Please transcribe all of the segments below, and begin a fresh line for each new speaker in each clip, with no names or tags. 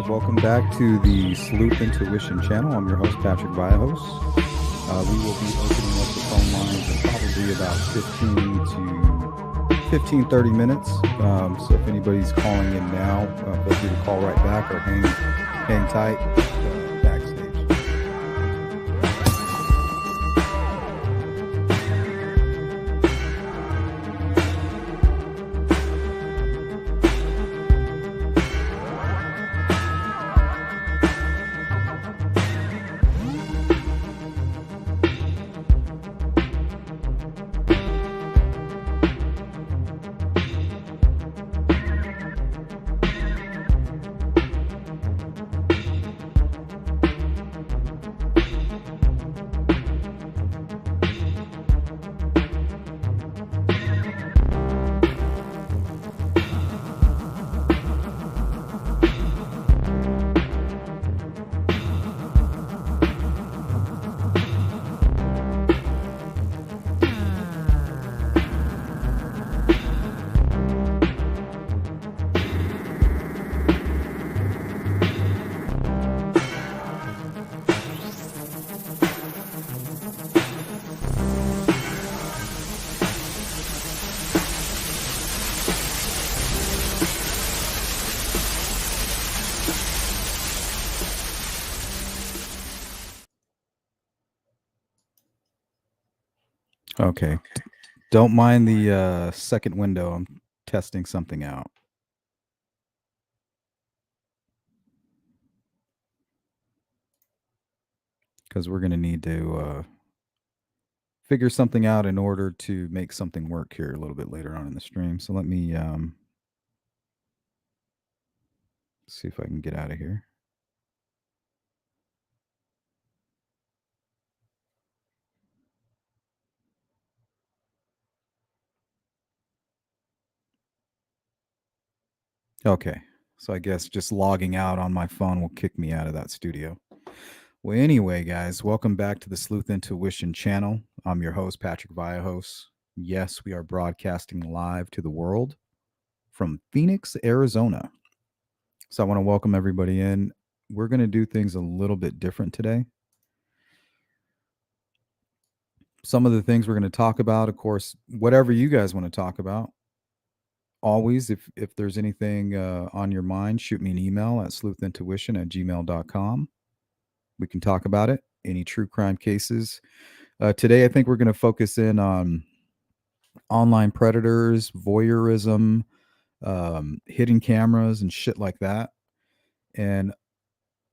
Welcome back to the Sleuth Intuition channel. I'm your host, Patrick Viahos. We will be opening up the phone lines in probably about 15 to 30 minutes. So if anybody's calling in now, feel free to call right back or hang tight backstage. Okay. Don't mind the second window. I'm testing something out. Because we're going to need to figure something out in order to make something work here a little bit later on in the stream. So let me see if I can get out of here. Okay. So I guess just logging out on my phone will kick me out of that studio. Well, anyway, guys, welcome back to the Sleuth Intuition channel. I'm your host, Patrick Viahos. Yes, we are broadcasting live to the world from Phoenix, Arizona. So I want to welcome everybody in. We're going to do things a little bit different today. Some of the things we're going to talk about, of course, whatever you guys want to talk about. Always, if there's anything on your mind, shoot me an email at sleuthintuition@gmail.com. We can talk about it. Any true crime cases. Today, I think we're going to focus in on online predators, voyeurism, hidden cameras, and shit like that. And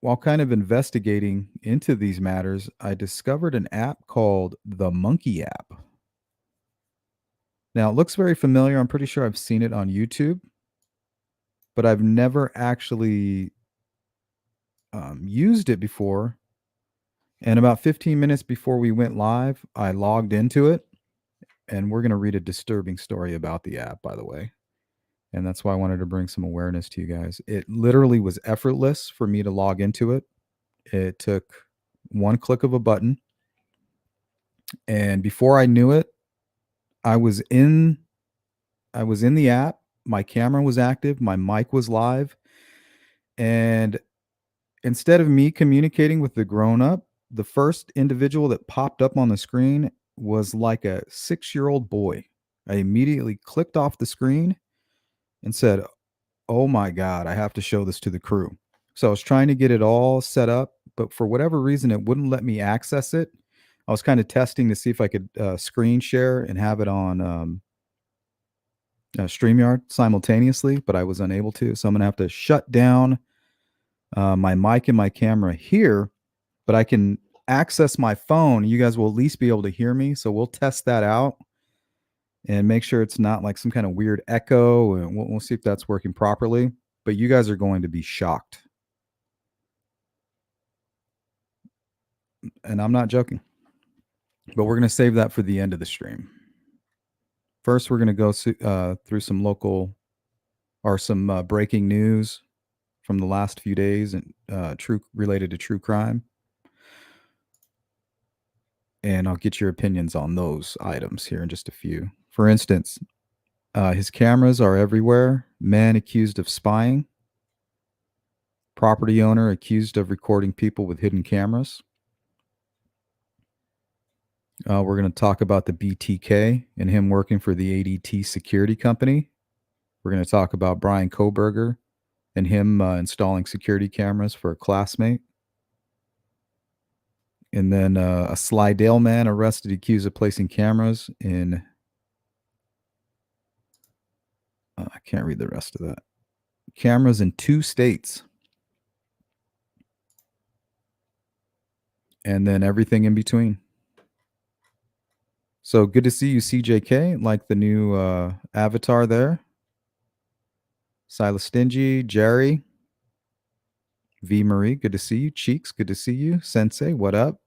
while kind of investigating into these matters, I discovered an app called the Monkey app. Now, it looks very familiar. I'm pretty sure I've seen it on YouTube, but I've never actually used it before. And about 15 minutes before we went live, I logged into it, and we're going to read a disturbing story about the app, by the way. And that's why I wanted to bring some awareness to you guys. It literally was effortless for me to log into it. It took one click of a button. And before I knew it, I was in the app. My camera was active. My mic was live. And instead of me communicating with the grown-up, the first individual that popped up on the screen was like a 6-year-old boy. I immediately clicked off the screen and said, "Oh my God, I have to show this to the crew." So I was trying to get it all set up, but for whatever reason, it wouldn't let me access it. I was kind of testing to see if I could screen share and have it on StreamYard simultaneously, but I was unable to. So I'm going to have to shut down my mic and my camera here, but I can access my phone. You guys will at least be able to hear me. So we'll test that out and make sure it's not like some kind of weird echo. And we'll see if that's working properly. But you guys are going to be shocked and I'm not joking. But we're going to save that for the end of the stream. First, we're going to go through some local or some breaking news from the last few days and true related to true crime. And I'll get your opinions on those items here in just a few. For instance, his cameras are everywhere. Man accused of spying. Property owner accused of recording people with hidden cameras. We're going to talk about the BTK and him working for the ADT security company. We're going to talk about Brian Koberger and him installing security cameras for a classmate. And then a Slidell man arrested accused of placing cameras in. I can't read the rest of that. Cameras in 2 states. And then everything in between. So good to see you, CJK. Like the new avatar there. Silas Stingy, Jerry, V Marie, good to see you. Cheeks, good to see you. Sensei, what up?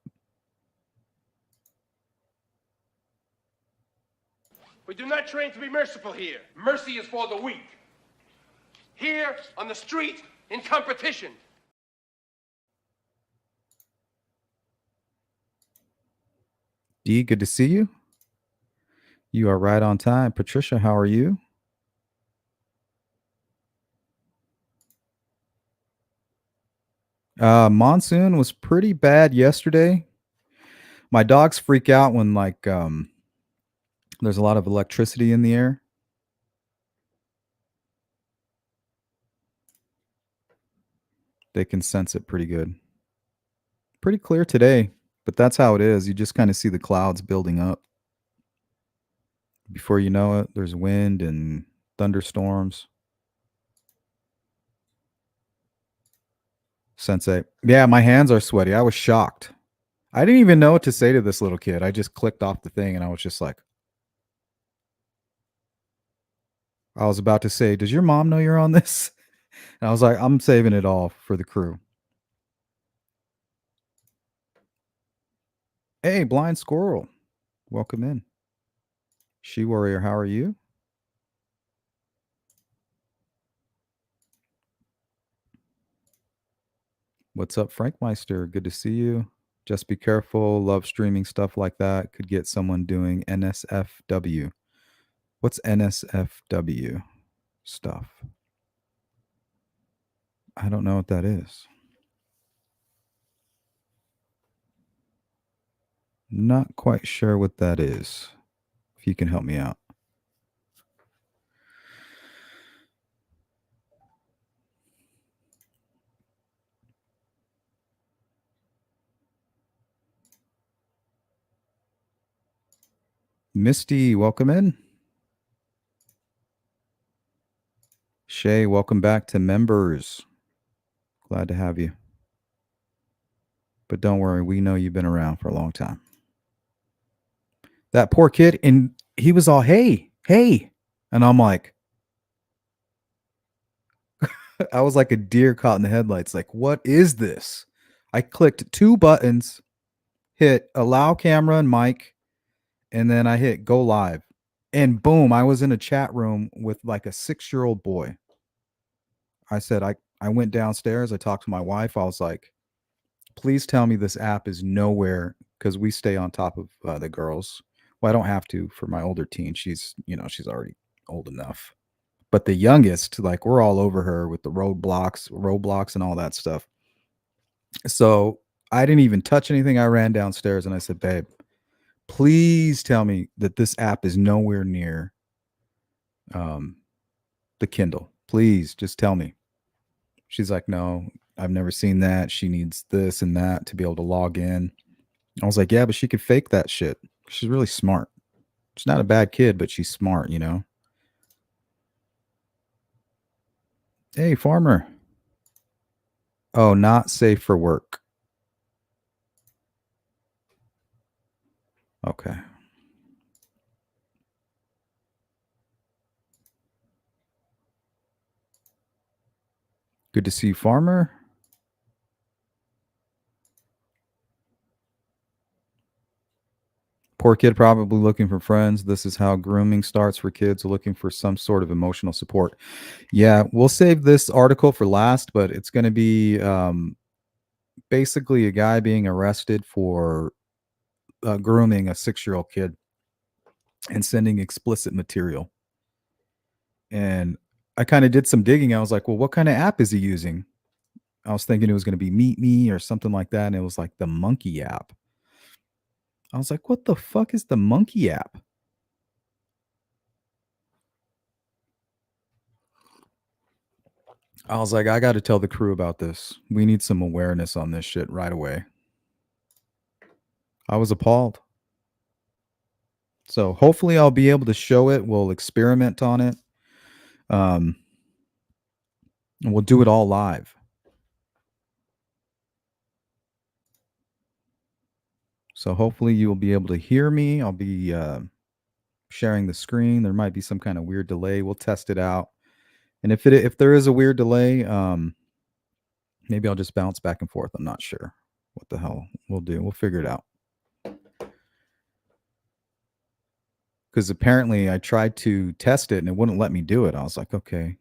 We do not train to be merciful here. Mercy is for the weak. Here, on the street, in competition.
D, good to see you. You are right on time. Patricia, how are you? Monsoon was pretty bad yesterday. My dogs freak out when there's a lot of electricity in the air. They can sense it pretty good. Pretty clear today, but that's how it is. You just kind of see the clouds building up. Before you know it, there's wind and thunderstorms. Sensei. Yeah, my hands are sweaty. I was shocked. I didn't even know what to say to this little kid. I just clicked off the thing and I was just like, I was about to say, does your mom know you're on this? And I was like, I'm saving it all for the crew. Hey, Blind Squirrel. Welcome in. She Warrior, how are you? What's up, Frank Meister? Good to see you. Just be careful. Love streaming stuff like that. Could get someone doing NSFW. What's NSFW stuff? I don't know what that is. Not quite sure what that is. If you can help me out. Misty, welcome in. Shay, welcome back to members. Glad to have you. But don't worry, we know you've been around for a long time. That poor kid, and he was all, hey. And I'm like, I was like a deer caught in the headlights. Like, what is this? I clicked 2 buttons, hit allow camera and mic, and then I hit go live. And boom, I was in a chat room with like a 6-year-old boy. I said, I went downstairs. I talked to my wife. I was like, please tell me this app is nowhere, because we stay on top of the girls. Well, I don't have to for my older teen. She's already old enough. But the youngest, like, we're all over her with the Roblox and all that stuff. So I didn't even touch anything. I ran downstairs and I said, babe, please tell me that this app is nowhere near the Kindle. Please just tell me. She's like, no, I've never seen that. She needs this and that to be able to log in. I was like, yeah, but she could fake that shit. She's really smart. She's not a bad kid, but she's smart, you know? Hey, farmer. Oh, not safe for work. Okay. Good to see you, farmer. poor kid probably looking for friends. This is how grooming starts for kids looking for some sort of emotional support. Yeah, we'll save this article for last, but it's going to be basically a guy being arrested for grooming a 6-year-old kid and sending explicit material. And I kind of did some digging. I was like, well, what kind of app is he using? I was thinking it was going to be Meet Me or something like that. And it was like the Monkey app. I was like, what the fuck is the Monkey app? I was like, I got to tell the crew about this. We need some awareness on this shit right away. I was appalled. So hopefully I'll be able to show it. We'll experiment on it. And we'll do it all live. So hopefully you will be able to hear me. I'll be sharing the screen. There might be some kind of weird delay. We'll test it out. And if there is a weird delay, maybe I'll just bounce back and forth. I'm not sure what the hell we'll do. We'll figure it out. Because apparently I tried to test it and it wouldn't let me do it. I was like, okay,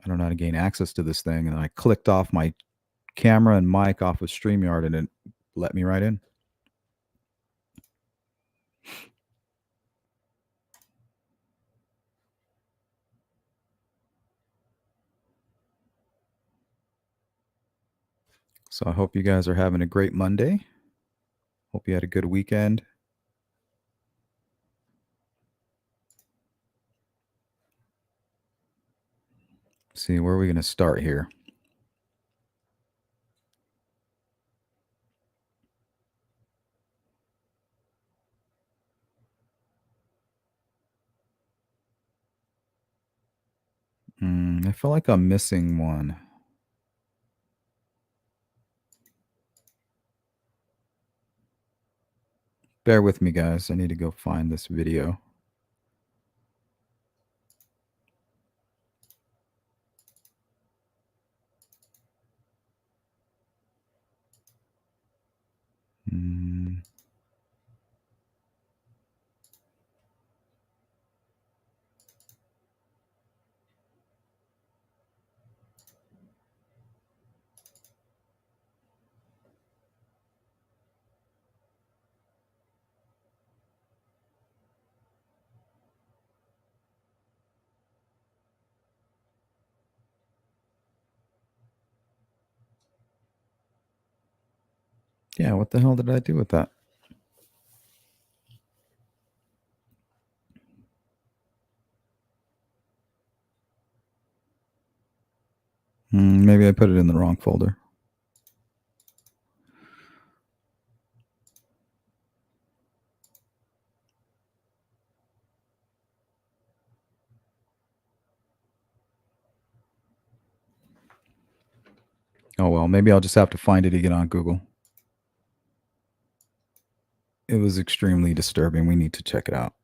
I don't know how to gain access to this thing. And I clicked off my camera and mic off of StreamYard and it let me right in. So I hope you guys are having a great Monday. Hope you had a good weekend. Let's see, where are we going to start here? I feel like I'm missing one. Bear with me, guys. I need to go find this video. Yeah, what the hell did I do with that? Maybe I put it in the wrong folder. Oh well, maybe I'll just have to find it again on Google. It was extremely disturbing. We need to check it out.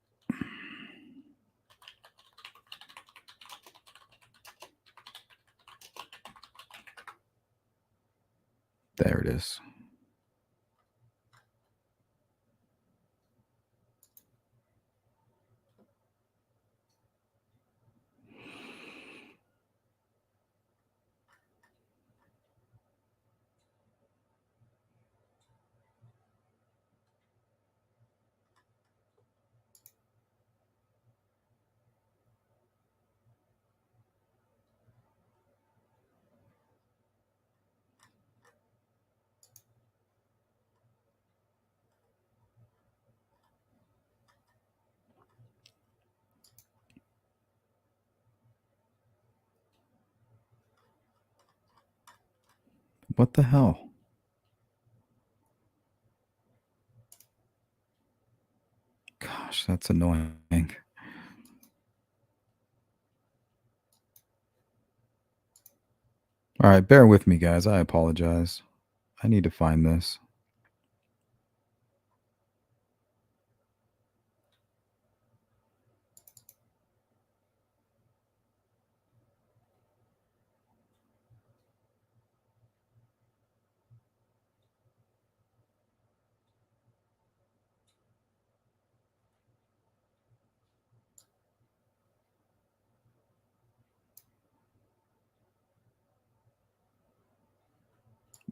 There it is. What the hell? Gosh, that's annoying. All right, bear with me, guys. I apologize. I need to find this.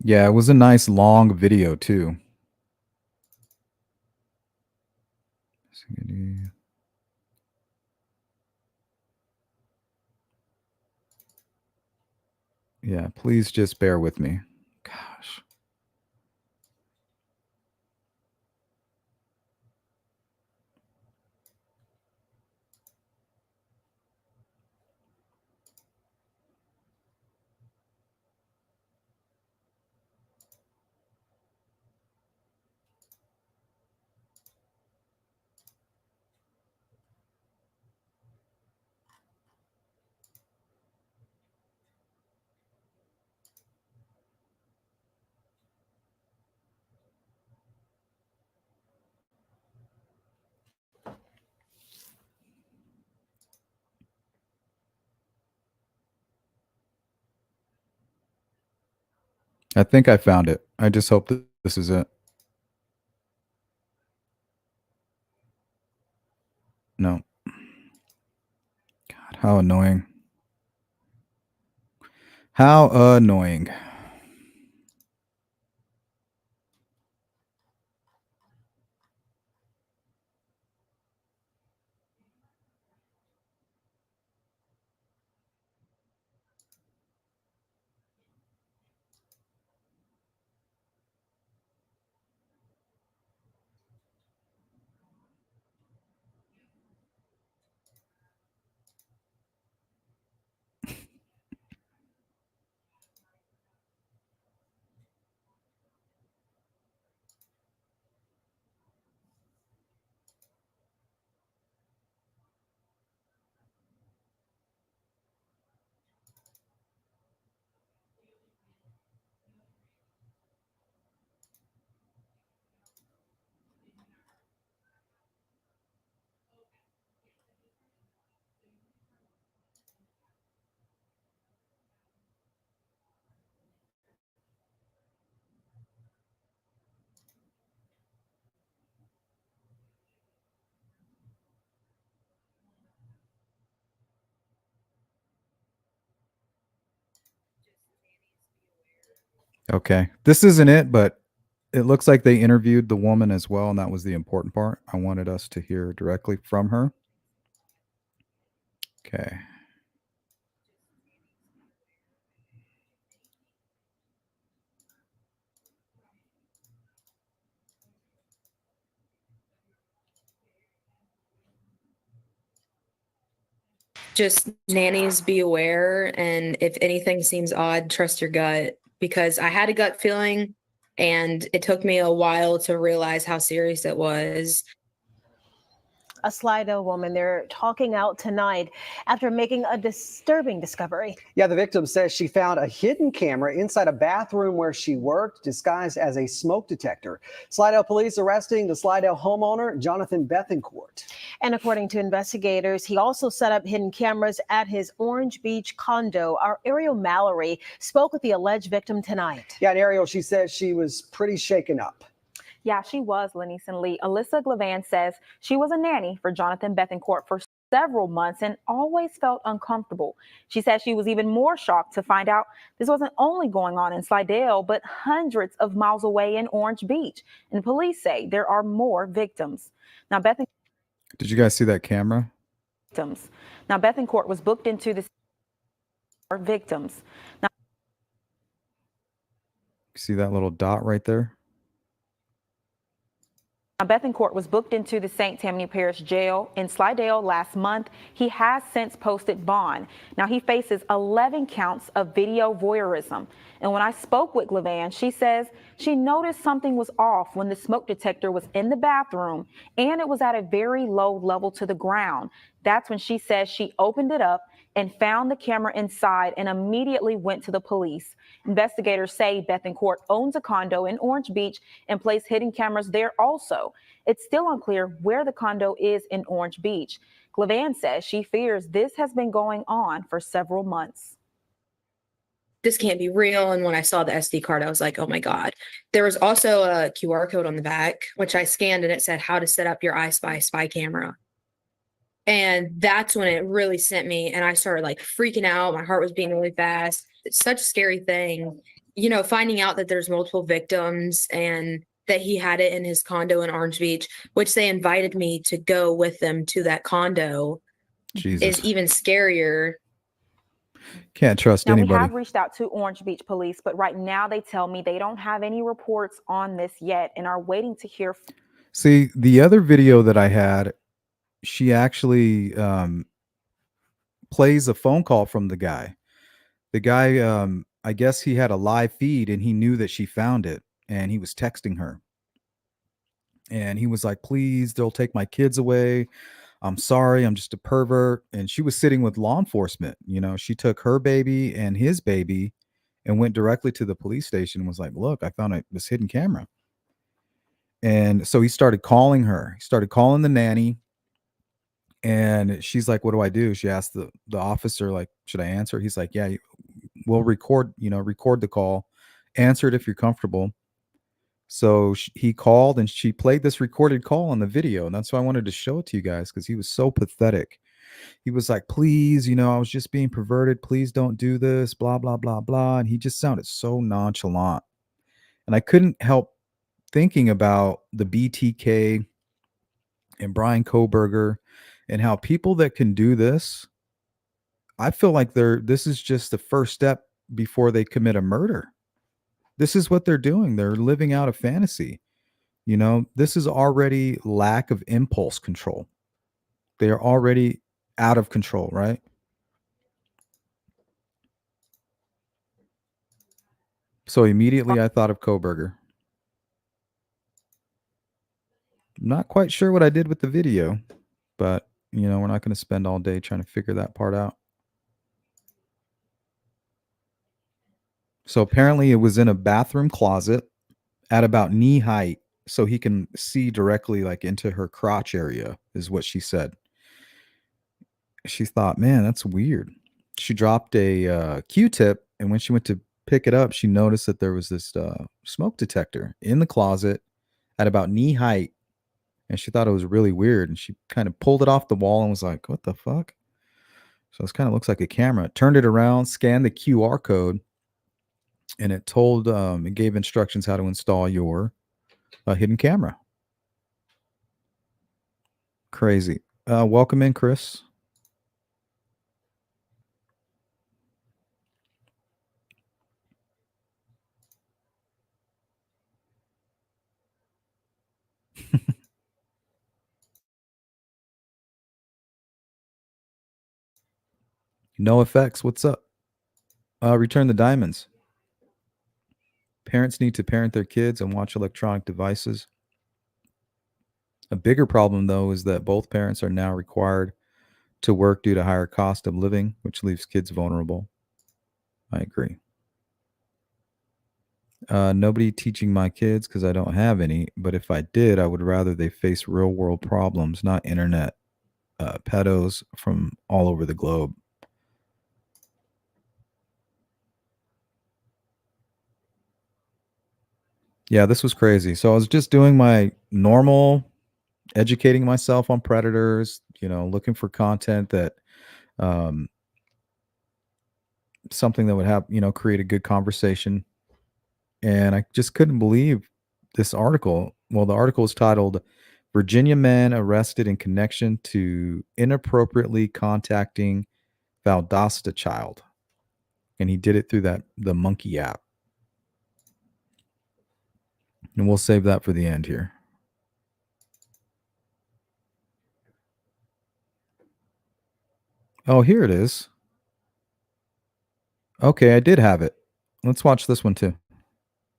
Yeah, it was a nice long video too. Yeah, please just bear with me. Gosh. I think I found it. I just hope that this is it. No. God, how annoying. How annoying. Okay. This isn't it, but it looks like they interviewed the woman as well, and that was the important part. I wanted us to hear directly from her. Okay.
Just nannies be aware, and if anything seems odd, trust your gut, because I had a gut feeling and it took me a while to realize how serious it was.
A Slidell woman, they're talking out tonight after making a disturbing discovery.
Yeah, the victim says she found a hidden camera inside a bathroom where she worked, disguised as a smoke detector. Slidell police arresting the Slidell homeowner, Jonathan Bethencourt.
And according to investigators, he also set up hidden cameras at his Orange Beach condo. Our Ariel Mallory spoke with the alleged victim tonight.
Yeah, and Ariel, she says she was pretty shaken up.
Yeah, she was, Lenise and Lee. Alyssa Glavan says she was a nanny for Jonathan Bethencourt for several months and always felt uncomfortable. She says she was even more shocked to find out this wasn't only going on in Slidell, but hundreds of miles away in Orange Beach. And police say there are more victims. Now,
Did you guys see that camera?
Bethencourt was booked into the victims. Now,
See that little dot right there?
Bethencourt was booked into the St. Tammany Parish Jail in Slidell last month. He has since posted bond. Now, he faces 11 counts of video voyeurism. And when I spoke with Glavan, she says she noticed something was off when the smoke detector was in the bathroom and it was at a very low level to the ground. That's when she says she opened it up and found the camera inside and immediately went to the police. Investigators say Bethencourt owns a condo in Orange Beach and placed hidden cameras there also. It's still unclear where the condo is in Orange Beach. Glavan says she fears this has been going on for several months.
This can't be real. And when I saw the SD card, I was like, oh my God. There was also a QR code on the back, which I scanned, and it said how to set up your iSpy spy camera. And that's when it really sent me, and I started like freaking out. My heart was beating really fast. It's such a scary thing. finding out that there's multiple victims and that he had it in his condo in Orange Beach, which they invited me to go with them to that condo,
Jesus.
is even scarier.
Can't trust
Now, we
anybody.
have reached out to Orange Beach Police, but right now they tell me they don't have any reports on this yet and are waiting to hear.
See, the other video that I had, she actually plays a phone call from the guy. The guy, I guess he had a live feed and he knew that she found it and he was texting her. And he was like, please, they'll take my kids away. I'm sorry, I'm just a pervert. And she was sitting with law enforcement. She took her baby and his baby and went directly to the police station and was like, look, I found this hidden camera. And so he started calling her. He started calling the nanny. And she's like, what do I do? She asked the officer, like, should I answer? He's like, yeah, we'll record the call. Answer it if you're comfortable. So he called and she played this recorded call on the video. And that's why I wanted to show it to you guys, because he was so pathetic. He was like, please, I was just being perverted. Please don't do this, blah, blah, blah, blah. And he just sounded so nonchalant. And I couldn't help thinking about the BTK and Brian Koberger and how people that can do this, I feel like this is just the first step before they commit a murder. This is what they're doing. They're living out a fantasy. This is already lack of impulse control. They are already out of control, right? So immediately I thought of Koberger. Not quite sure what I did with the video, but we're not going to spend all day trying to figure that part out. So apparently it was in a bathroom closet at about knee height, so he can see directly like into her crotch area, is what she said. She thought, man, that's weird. She dropped a Q-tip, and when she went to pick it up, she noticed that there was this smoke detector in the closet at about knee height, and she thought it was really weird, and she kind of pulled it off the wall and was like, what the fuck? So this kind of looks like a camera. Turned it around, scanned the QR code, and it it gave instructions how to install your hidden camera. Crazy. Welcome in, Chris. No effects. What's up? Return the diamonds. Parents need to parent their kids and watch electronic devices. A bigger problem, though, is that both parents are now required to work due to higher cost of living, which leaves kids vulnerable. I agree. Nobody teaching my kids because I don't have any, but if I did, I would rather they face real world problems, not internet pedos from all over the globe. Yeah, this was crazy. So I was just doing my normal educating myself on predators, looking for content that something that would have, create a good conversation. And I just couldn't believe this article. Well, the article is titled Virginia Man Arrested in Connection to Inappropriately Contacting Valdosta Child. And he did it through the Monkey app. And we'll save that for the end here. Oh, here it is. Okay, I did have it. Let's watch this one too.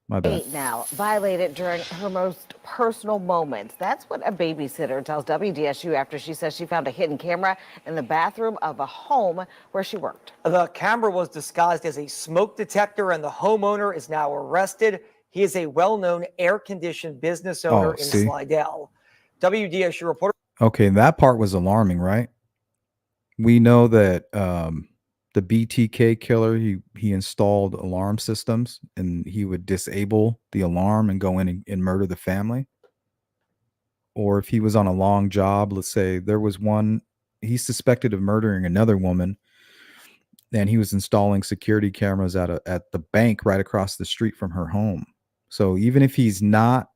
My bad.
Now, violated during her most personal moments. That's what a babysitter tells WDSU after she says she found a hidden camera in the bathroom of a home where she worked.
The camera was disguised as a smoke detector, and the homeowner is now arrested. He is a well-known air-conditioned business owner in Slidell. WDSU reporter.
Okay, that part was alarming, right? We know that the BTK killer, he installed alarm systems, and he would disable the alarm and go in and murder the family. Or if he was on a long job, let's say there was one, he's suspected of murdering another woman, and he was installing security cameras at the bank right across the street from her home. So even if he's not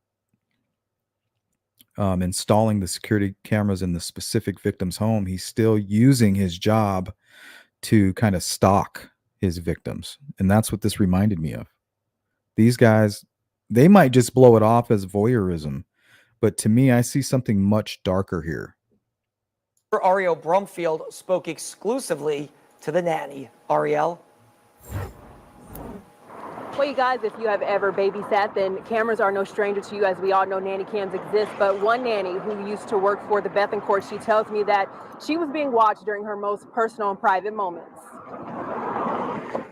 installing the security cameras in the specific victim's home, he's still using his job to kind of stalk his victims. And that's what this reminded me of. These guys, they might just blow it off as voyeurism, but to me, I see something much darker here.
Ariel Brumfield spoke exclusively to the nanny. Ariel.
Well, you guys, if you have ever babysat, then cameras are no stranger to you. As we all know, nanny cams exist. But one nanny who used to work for the Bethencourt, she tells me that she was being watched during her most personal and private moments.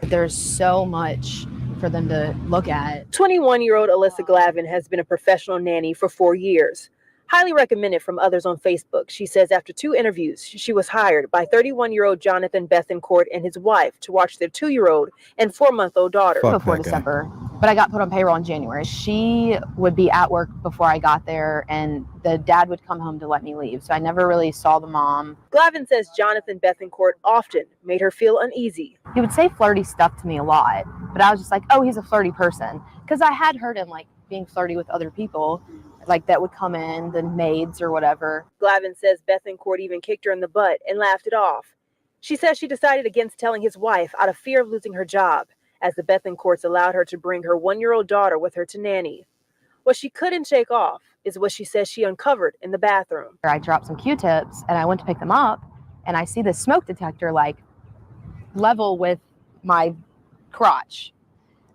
There's so much for them to look at.
21-year-old Alyssa Glavin has been a professional nanny for 4 years. Highly recommended from others on Facebook. She says after 2 interviews, she was hired by 31-year-old Jonathan Bethencourt and his wife to watch their 2-year-old and 4-month-old daughter.
Before December, but I got put on payroll in January. She would be at work before I got there, and the dad would come home to let me leave. So I never really saw the mom.
Glavin says Jonathan Bethencourt often made her feel uneasy.
He would say flirty stuff to me a lot, but I was just like, oh, he's a flirty person. Because I had heard him like being flirty with other people, like that would come in, the maids or whatever.
Glavin says Bethencourt even kicked her in the butt and laughed it off. She says she decided against telling his wife out of fear of losing her job, as the Bethencourts allowed her to bring her 1-year-old daughter with her to nanny. What she couldn't shake off is what she says she uncovered in the bathroom.
I dropped some Q-tips and I went to pick them up, and I see the smoke detector like level with my crotch.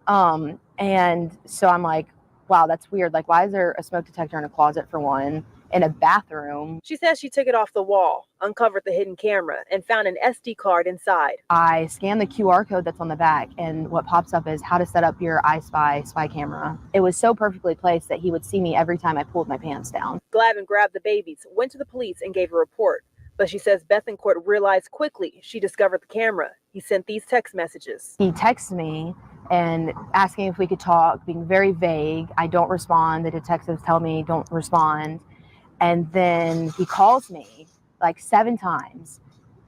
And so I'm like, wow, that's weird. Like, why is there a smoke detector in a closet for one, in a bathroom?
She says she took it off the wall, uncovered the hidden camera, and found an SD card inside.
I scanned the QR code that's on the back, and what pops up is how to set up your spy camera. It was so perfectly placed that he would see me every time I pulled my pants down.
Glavin grabbed the babies, went to the police, and gave a report. But she says Bethencourt realized quickly she discovered the camera. He sent these text messages.
He texted me and asking if we could talk, being very vague. I don't respond. The detectives tell me don't respond. And then he calls me like 7 times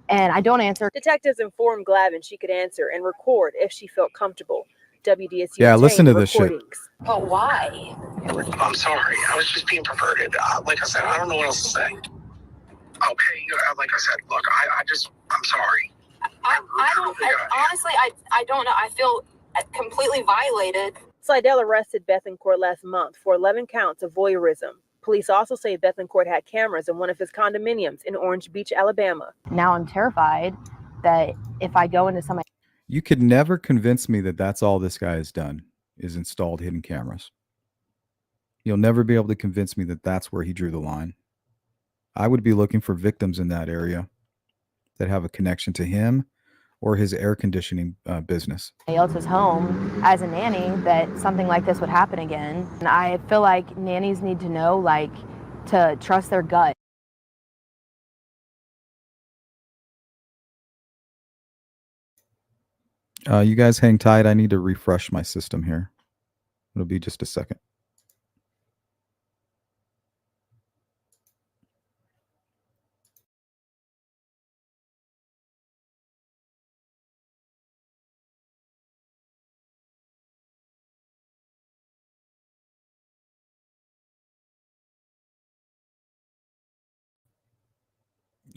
and I don't answer.
Detectives informed Glavin she could answer and record if she felt comfortable. WDSU
Yeah, listen to this shit.
But why? I'm sorry. I was just being perverted. Like I said, I don't know what else to say. Okay, like I said, look, I'm sorry.
Honestly, I don't know. I feel completely violated.
Slidell arrested Bethencourt last month for 11 counts of voyeurism. Police also say Bethencourt had cameras in one of his condominiums in Orange Beach, Alabama.
Now I'm terrified that if I go into somebody...
You could never convince me that that's all this guy has done, is installed hidden cameras. You'll never be able to convince me that that's where he drew the line. I would be looking for victims in that area that have a connection to him or his air conditioning business.
Else's home as a nanny, that something like this would happen again. And I feel like nannies need to know, like, to trust their gut.
You guys hang tight. I need to refresh my system here. It'll be just a second.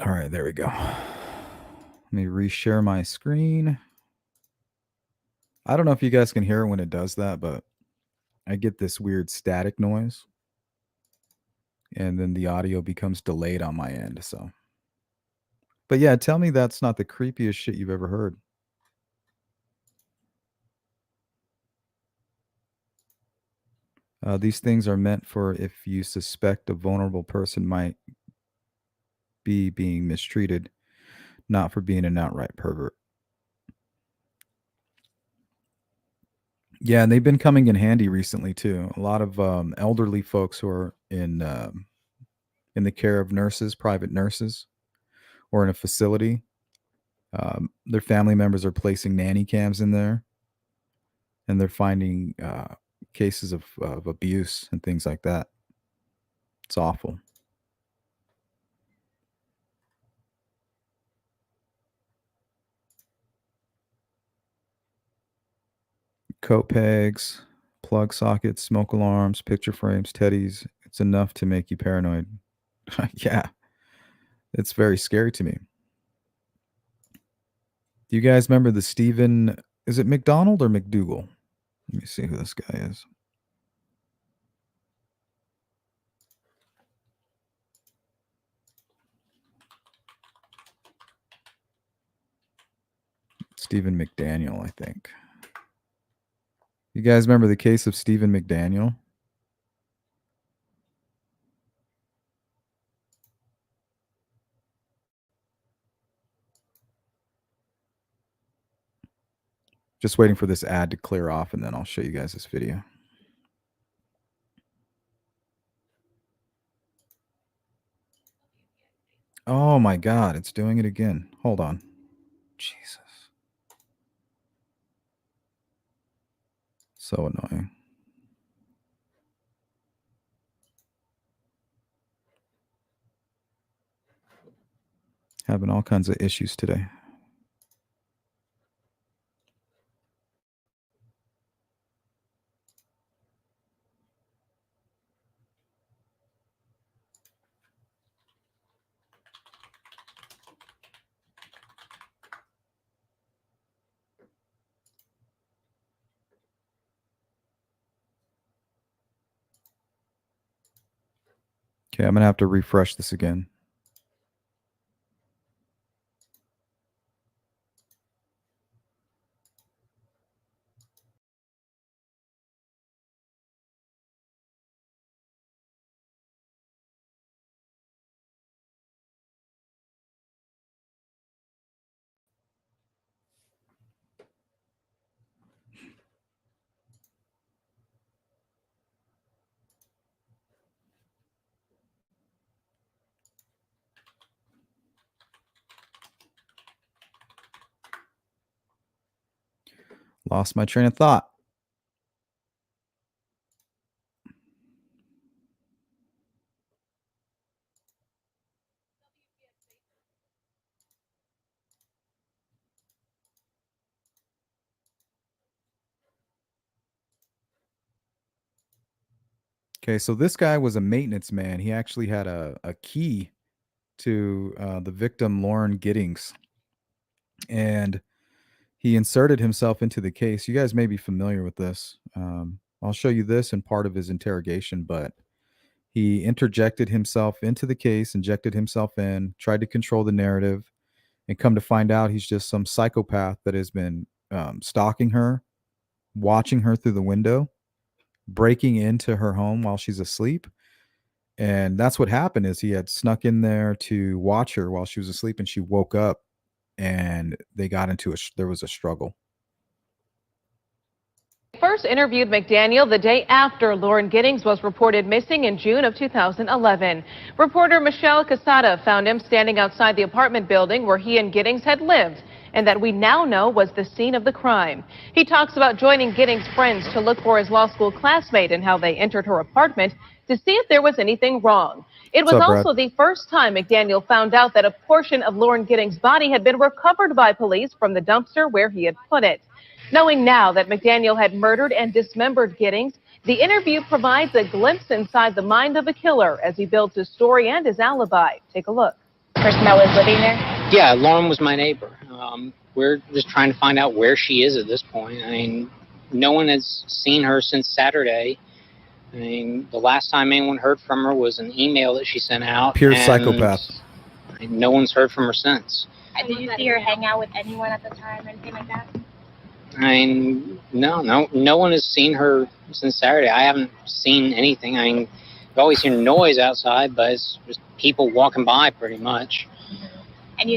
All right, there we go. Let me reshare my screen. I don't know if you guys can hear it when it does that, but I get this weird static noise. And then the audio becomes delayed on my end, so. But yeah, tell me that's not the creepiest shit you've ever heard. These things are meant for if you suspect a vulnerable person might be being mistreated, not for being an outright pervert. Yeah, and they've been coming in handy recently too. A lot of elderly folks who are in the care of nurses, private nurses, or in a facility. Their family members are placing nanny cams in there, and they're finding cases of abuse and things like that. It's awful. coat pegs, plug sockets, smoke alarms, picture frames, teddies. It's enough to make you paranoid. Yeah. It's very scary to me. Do you guys remember the Stephen, is it McDonald or McDougal? Let me see who this guy is. Stephen McDaniel, I think. You guys remember the case of Stephen McDaniel? Just waiting for this ad to clear off, and then I'll show you guys this video. Oh my God, it's doing it again. Hold on. Jesus. So annoying. Having all kinds of issues today. Okay, I'm going to have to refresh this again. Lost my train of thought. Okay, so this guy was a maintenance man. He actually had a key to the victim, Lauren Giddings. And he inserted himself into the case. You guys may be familiar with this. I'll show you this in part of his interrogation, but he interjected himself into the case, injected himself in, tried to control the narrative, and come to find out he's just some psychopath that has been stalking her, watching her through the window, breaking into her home while she's asleep. And that's what happened is he had snuck in there to watch her while she was asleep, and she woke up and they got into there was a struggle.
First interviewed McDaniel the day after Lauren Giddings was reported missing in June of 2011. Reporter Michelle Casada found him standing outside the apartment building where he and Giddings had lived, and that we now know was the scene of the crime. He talks about joining Giddings' friends to look for his law school classmate and how they entered her apartment to see if there was anything wrong. It was also the first time McDaniel found out that a portion of Lauren Giddings' body had been recovered by police from the dumpster where he had put it. Knowing now that McDaniel had murdered and dismembered Giddings, the interview provides a glimpse inside the mind of the killer as he builds his story and his alibi. Take a look.
Person that was living there? Yeah, Lauren was my neighbor. We're just trying to find out where she is at this point. I mean, no one has seen her since Saturday. I mean, the last time anyone heard from her was an email that she sent out.
Pure psychopath.
No one's heard from her since.
Did you see her hang out with anyone at the time or anything like that?
I mean, no one has seen her since Saturday. I haven't seen anything. I mean, I've always hear noise outside, but it's just people walking by pretty much.
And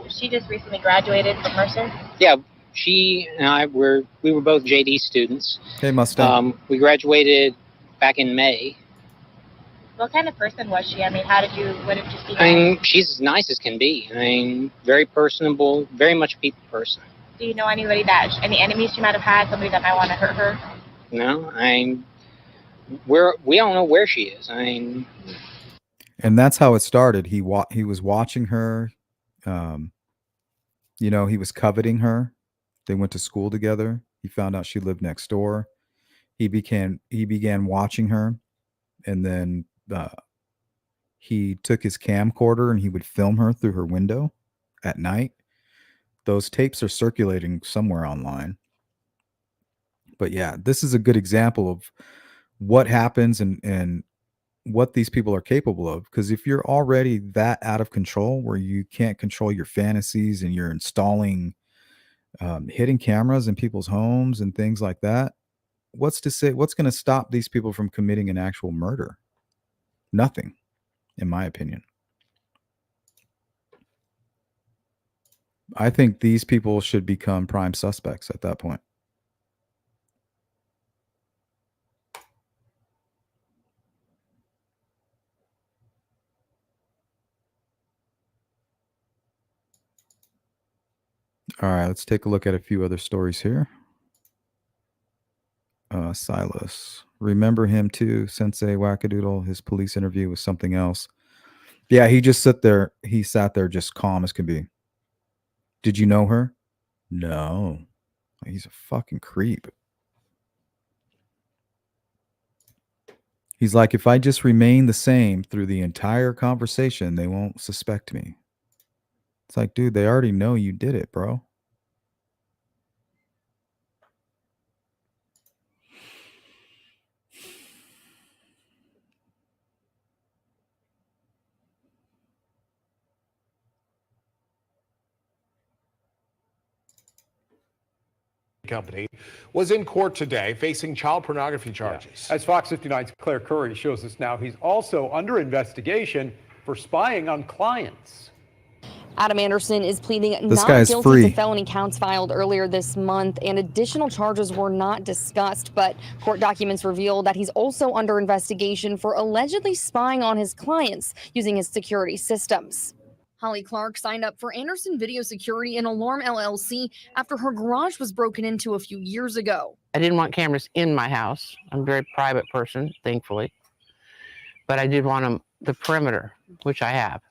she just recently graduated from Mercer?
Yeah, she and I we were both JD students.
Hey, Mustang.
We graduated back in May.
What kind of person was she? I mean, what did you see?
I mean, she's as nice as can be. I mean, very personable, very much a people person.
Do you know any enemies she might have had, somebody that might want to hurt her?
No, I mean, we don't know where she is. I mean,
and that's how it started. He was watching her. He was coveting her. They went to school together. He found out she lived next door. He began watching her, and then he took his camcorder and he would film her through her window at night. Those tapes are circulating somewhere online. But yeah, this is a good example of what happens and what these people are capable of. Because if you're already that out of control where you can't control your fantasies and you're installing hidden cameras in people's homes and things like that, what's going to stop these people from committing an actual murder? Nothing, in my opinion. I think these people should become prime suspects at that point. All right, let's take a look at a few other stories here. Silas. Remember him too, Sensei Wackadoodle. His police interview was something else. Yeah, he just sat there just calm as can be. Did you know her? No. He's a fucking creep. He's like, if I just remain the same through the entire conversation, they won't suspect me. It's like, dude, they already know you did it, bro.
Company was in court today facing child pornography charges.
As Fox 59's Claire Curry shows us now, he's also under investigation for spying on clients.
Adam Anderson is pleading
This
not
guy's
guilty
free.
to felony counts filed earlier this month, and additional charges were not discussed, but court documents reveal that he's also under investigation for allegedly spying on his clients using his security systems. Holly Clark signed up for Anderson Video Security and Alarm LLC after her garage was broken into a few years ago.
I didn't want cameras in my house. I'm a very private person, thankfully. But I did want them the perimeter, which I have.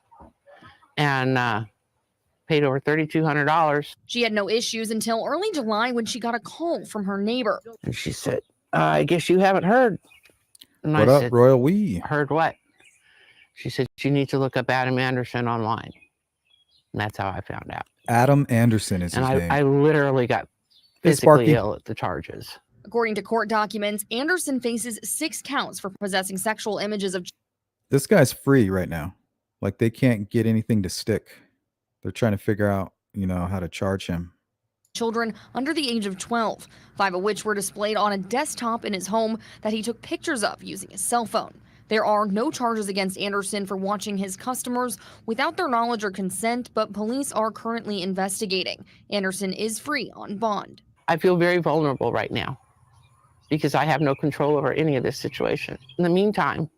And paid over $3,200.
She had no issues until early July when she got a call from her neighbor.
And she said, I guess you haven't heard. And
What
I
up,
said,
Royal Wee?
Heard what? She said, you need to look up Adam Anderson online. And that's how I found out.
Adam Anderson is his
And
name.
I literally got
Hey,
physically
Sparky.
ill at the charges.
According to court documents, Anderson faces 6 counts for possessing sexual images of
This guy's free right now. Like, they can't get anything to stick. They're trying to figure out, how to charge him.
children under the age of 12, 5 of which were displayed on a desktop in his home that he took pictures of using his cell phone. There are no charges against Anderson for watching his customers without their knowledge or consent, but police are currently investigating. Anderson is free on bond.
I feel very vulnerable right now because I have no control over any of this situation. In the meantime,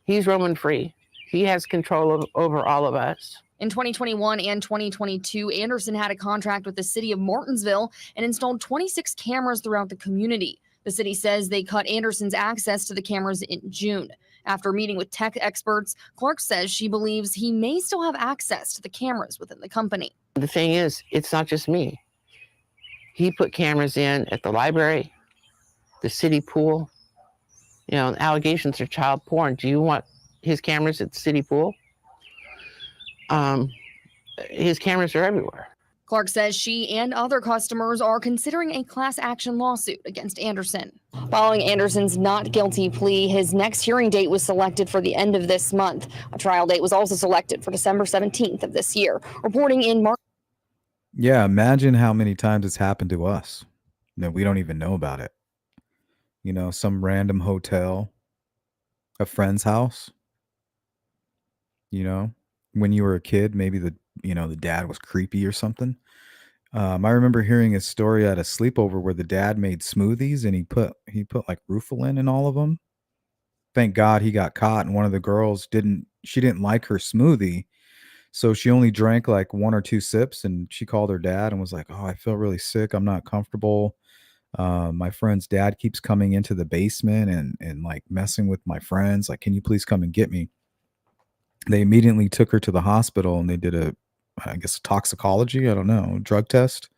he's roaming free. He has control over all of us.
In 2021 and 2022, Anderson had a contract with the city of Martinsville and installed 26 cameras throughout the community. The city says they cut Anderson's access to the cameras in June. After meeting with tech experts, Clark says she believes he may still have access to the cameras within the company.
The thing is, it's not just me. He put cameras in at the library, the city pool. Allegations of child porn. Do you want his cameras at the city pool? His cameras are everywhere.
Clark says she and other customers are considering a class action lawsuit against Anderson. Following Anderson's not guilty plea, his next hearing date was selected for the end of this month. A trial date was also selected for December 17th of this year. Reporting in March.
Yeah, imagine how many times it's happened to us that we don't even know about it. Some random hotel, a friend's house. When you were a kid, maybe the dad was creepy or something. I remember hearing a story at a sleepover where the dad made smoothies and he put like Rufalin in all of them. Thank God he got caught, and one of the girls didn't like her smoothie. So she only drank like 1 or 2 sips, and she called her dad and was like, "Oh, I feel really sick. I'm not comfortable. My friend's dad keeps coming into the basement and like messing with my friends. Like, can you please come and get me?" They immediately took her to the hospital and they did a toxicology, drug test,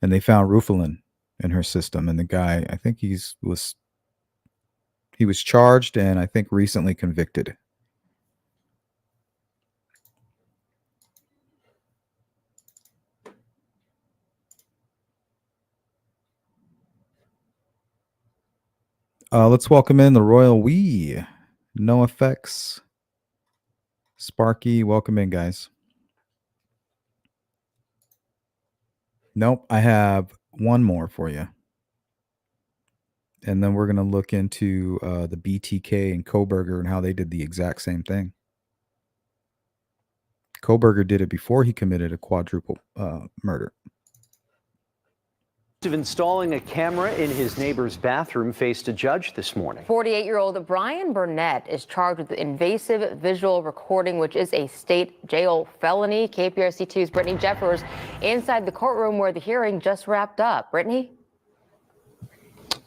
and they found Rufalin in her system. And the guy, I think he was charged and I think recently convicted. Let's welcome in the Royal We. No Effects. Sparky, welcome in, guys. Nope, I have one more for you. And then we're going to look into the BTK and Kohberger and how they did the exact same thing. Kohberger did it before he committed a quadruple murder.
Of installing a camera in his neighbor's bathroom faced a judge this morning.
48-year-old Brian Burnett is charged with invasive visual recording, which is a state jail felony. KPRC2's Brittany Jeffers inside the courtroom where the hearing just wrapped up. Brittany?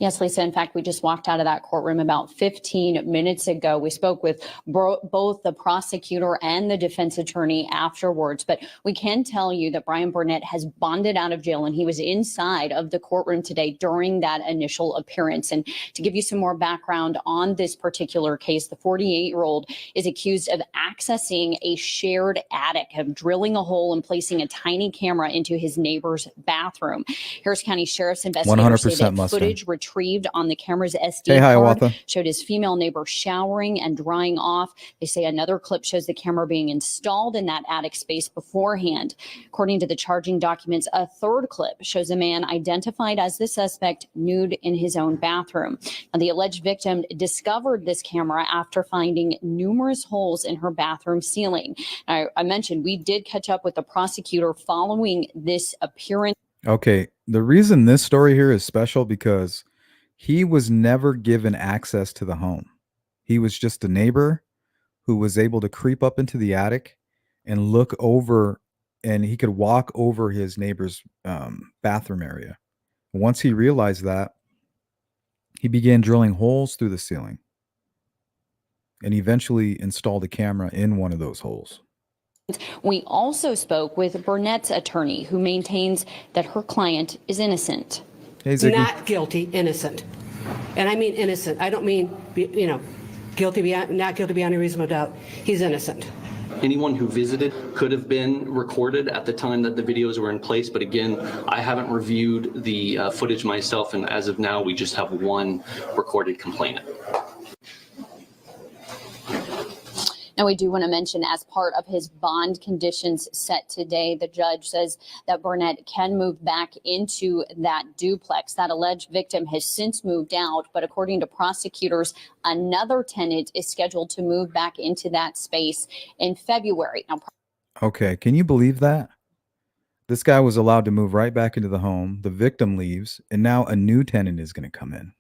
Yes, Lisa. In fact, we just walked out of that courtroom about 15 minutes ago. We spoke with both the prosecutor and the defense attorney afterwards. But we can tell you that Brian Burnett has bonded out of jail, and he was inside of the courtroom today during that initial appearance. And to give you some more background on this particular case, the 48-year-old is accused of accessing a shared attic, of drilling a hole and placing a tiny camera into his neighbor's bathroom. Harris County Sheriff's investigators say that
Mustang.
footage retrieved on the camera's SD card showed his female neighbor showering and drying off. They say another clip shows the camera being installed in that attic space beforehand. According to the charging documents, a third clip shows a man identified as the suspect nude in his own bathroom. Now, the alleged victim discovered this camera after finding numerous holes in her bathroom ceiling. I mentioned we did catch up with the prosecutor following this appearance.
Okay, the reason this story here is special because he was never given access to the home. He was just a neighbor who was able to creep up into the attic and look over, and he could walk over his neighbor's bathroom area. Once he realized that, he began drilling holes through the ceiling and eventually installed a camera in one of those holes.
We also spoke with Burnett's attorney, who maintains that her client is innocent.
Hey, Ziggy.
Not guilty, innocent. And I mean innocent. I don't mean, guilty beyond, not guilty beyond a reasonable doubt. He's innocent.
Anyone who visited could have been recorded at the time that the videos were in place. But again, I haven't reviewed the footage myself. And as of now, we just have one recorded complainant.
Now, we do want to mention, as part of his bond conditions set today, the judge says that Burnett can move back into that duplex. That alleged victim has since moved out, but according to prosecutors, another tenant is scheduled to move back into that space in February. Now,
Okay, can you believe that? This guy was allowed to move right back into the home. The victim leaves, and now a new tenant is going to come in.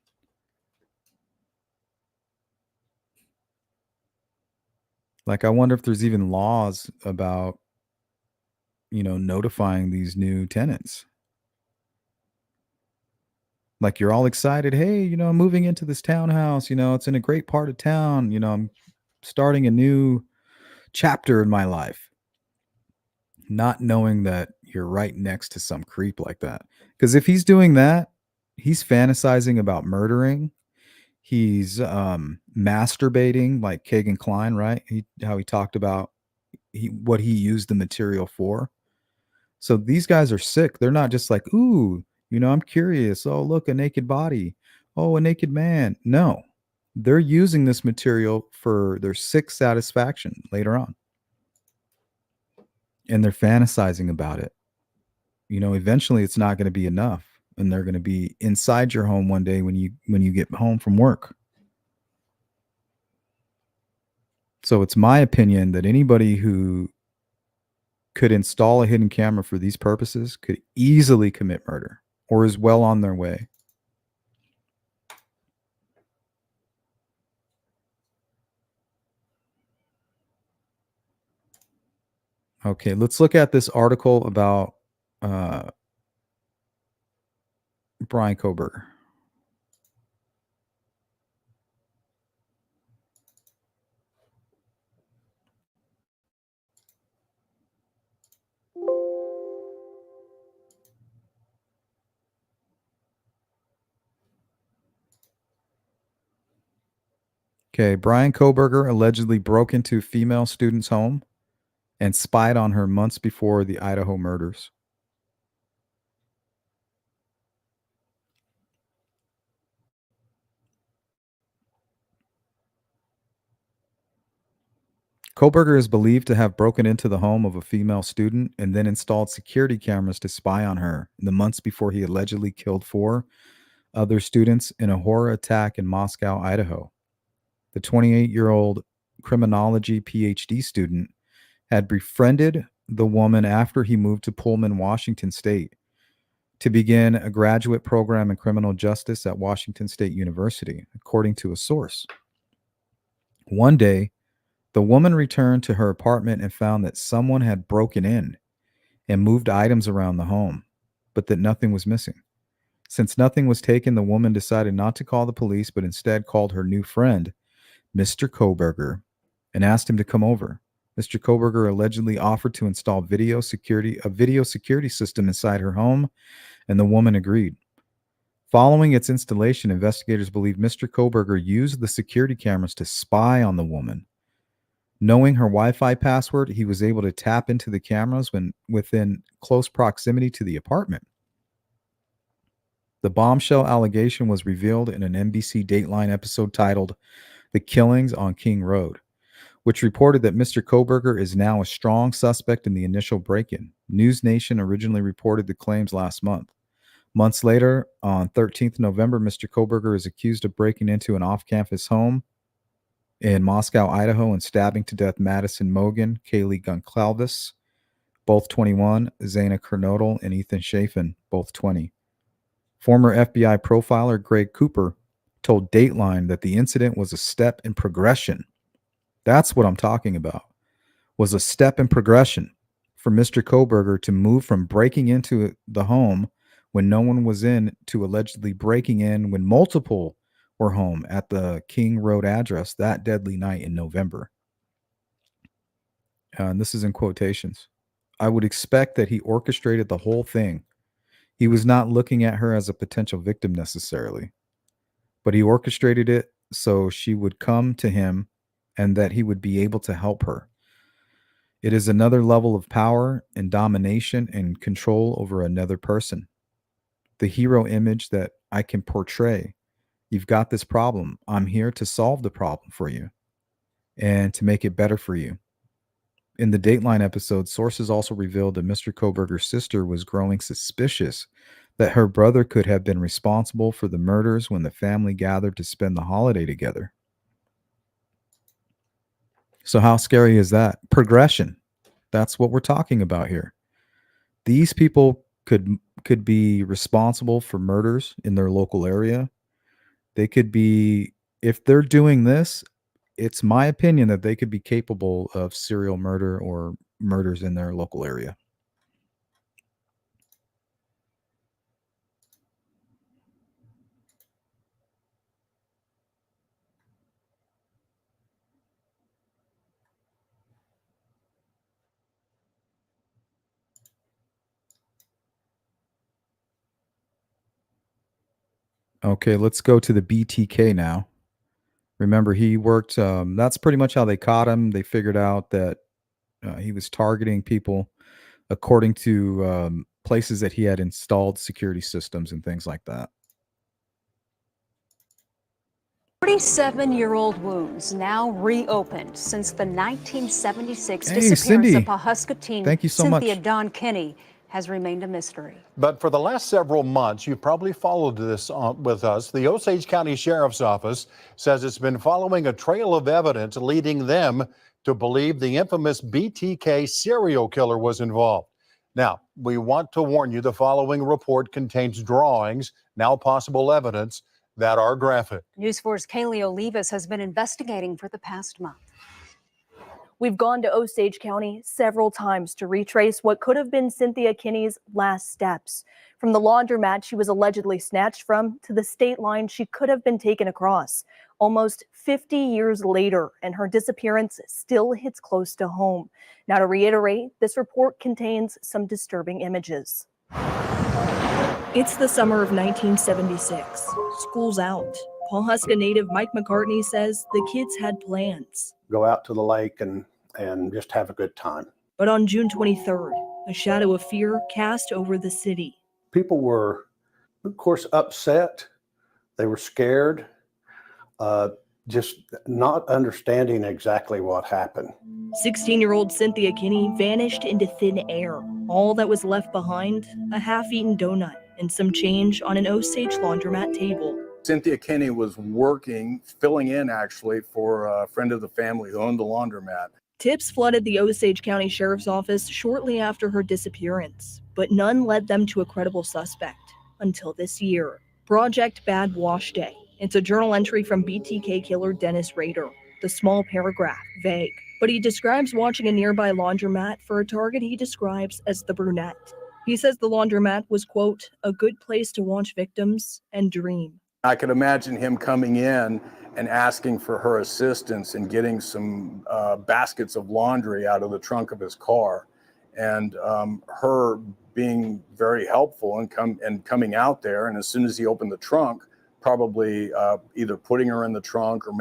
Like, I wonder if there's even laws about, notifying these new tenants. Like, you're all excited. Hey, I'm moving into this townhouse. It's in a great part of town. I'm starting a new chapter in my life. Not knowing that you're right next to some creep like that. Because if he's doing that, he's fantasizing about murdering. He's masturbating, like Kagan Klein, right? How he talked about what he used the material for. So these guys are sick. They're not just like, ooh, I'm curious. Oh, look, a naked body. Oh, a naked man. No, they're using this material for their sick satisfaction later on. And they're fantasizing about it. Eventually it's not going to be enough. And they're going to be inside your home one day when you get home from work. So it's my opinion that anybody who could install a hidden camera for these purposes could easily commit murder or is well on their way. Okay, let's look at this article about Brian Kohberger. Okay, Brian Koberger allegedly broke into a female student's home and spied on her months before the Idaho murders. Koberger is believed to have broken into the home of a female student and then installed security cameras to spy on her in the months before he allegedly killed 4 other students in a horror attack in Moscow, Idaho. The 28-year-old criminology PhD student had befriended the woman after he moved to Pullman, Washington State, to begin a graduate program in criminal justice at Washington State University, according to a source. One day, the woman returned to her apartment and found that someone had broken in and moved items around the home, but that nothing was missing. Since nothing was taken, the woman decided not to call the police, but instead called her new friend, Mr. Koberger, and asked him to come over. Mr. Koberger allegedly offered to install a video security system inside her home, and the woman agreed. Following its installation, investigators believe Mr. Koberger used the security cameras to spy on the woman. Knowing her Wi-Fi password, he was able to tap into the cameras when within close proximity to the apartment. The bombshell allegation was revealed in an NBC Dateline episode titled "The Killings on King Road," which reported that Mr. Koberger is now a strong suspect in the initial break-in. News Nation originally reported the claims last month. Months later, on 13th November, Mr. Koberger is accused of breaking into an off-campus home in Moscow, Idaho, and stabbing to death Madison Mogan, Kaylee Goncalves, both 21, Zana Kernodle, and Ethan Chafin, both 20. Former FBI profiler Greg Cooper told Dateline that the incident was a step in progression. That's what I'm talking about. Was a step in progression for Mr. Koberger to move from breaking into the home when no one was in to allegedly breaking in when multiple were home at the King Road address that deadly night in November. And this is in quotations. I would expect that he orchestrated the whole thing. He was not looking at her as a potential victim necessarily, but he orchestrated it so she would come to him and that he would be able to help her. It is another level of power and domination and control over another person. The hero image that I can portray. You've got this problem. I'm here to solve the problem for you and to make it better for you. In the Dateline episode, sources also revealed that Mr. Koberger's sister was growing suspicious that her brother could have been responsible for the murders when the family gathered to spend the holiday together. So how scary is that? Progression. That's what we're talking about here. These people could be responsible for murders in their local area. They could be, if they're doing this, it's my opinion that they could be capable of serial murder or murders in their local area. Okay, let's go to the BTK now. Remember, he worked, that's pretty much how they caught him. They figured out that he was targeting people according to places that he had installed security systems and things like that.
47-year-old wounds now reopened since the 1976
Hey,
disappearance
Cindy.
of Pawhuska teen
Thank you so
Cynthia
much.
Dawn Kinney has remained a mystery.
But for the last several months, you've probably followed this with us. The Osage County Sheriff's Office says it's been following a trail of evidence leading them to believe the infamous BTK serial killer was involved. Now, we want to warn you the following report contains drawings, now possible evidence, that are graphic.
News 4's Kaylee Olivas has been investigating for the past month.
We've gone to Osage County several times to retrace what could have been Cynthia Kinney's last steps. From the laundromat she was allegedly snatched from to the state line she could have been taken across. Almost 50 years later, and her disappearance still hits close to home. Now, to reiterate, this report contains some disturbing images. It's the summer of 1976. School's out. Pawhuska native Mike McCartney says the kids had plans.
Go out to the lake and just have a good time.
But on June 23rd, a shadow of fear cast over the city.
People were, of course, upset. They were scared, just not understanding exactly what happened.
16-year-old Cynthia Kinney vanished into thin air. All that was left behind, a half-eaten donut and some change on an Osage laundromat table.
Cynthia Kinney was working, filling in actually, for a friend of the family who owned the laundromat.
Tips flooded the Osage County Sheriff's Office shortly after her disappearance, but none led them to a credible suspect until this year. Project Bad Wash Day. It's a journal entry from BTK killer Dennis Rader. The small paragraph, vague, but he describes watching a nearby laundromat for a target he describes as the brunette. He says the laundromat was, quote, a good place to watch victims and dream.
I could imagine him coming in and asking for her assistance and getting some baskets of laundry out of the trunk of his car, and her being very helpful and coming out there. And as soon as he opened the trunk, probably either putting her in the trunk or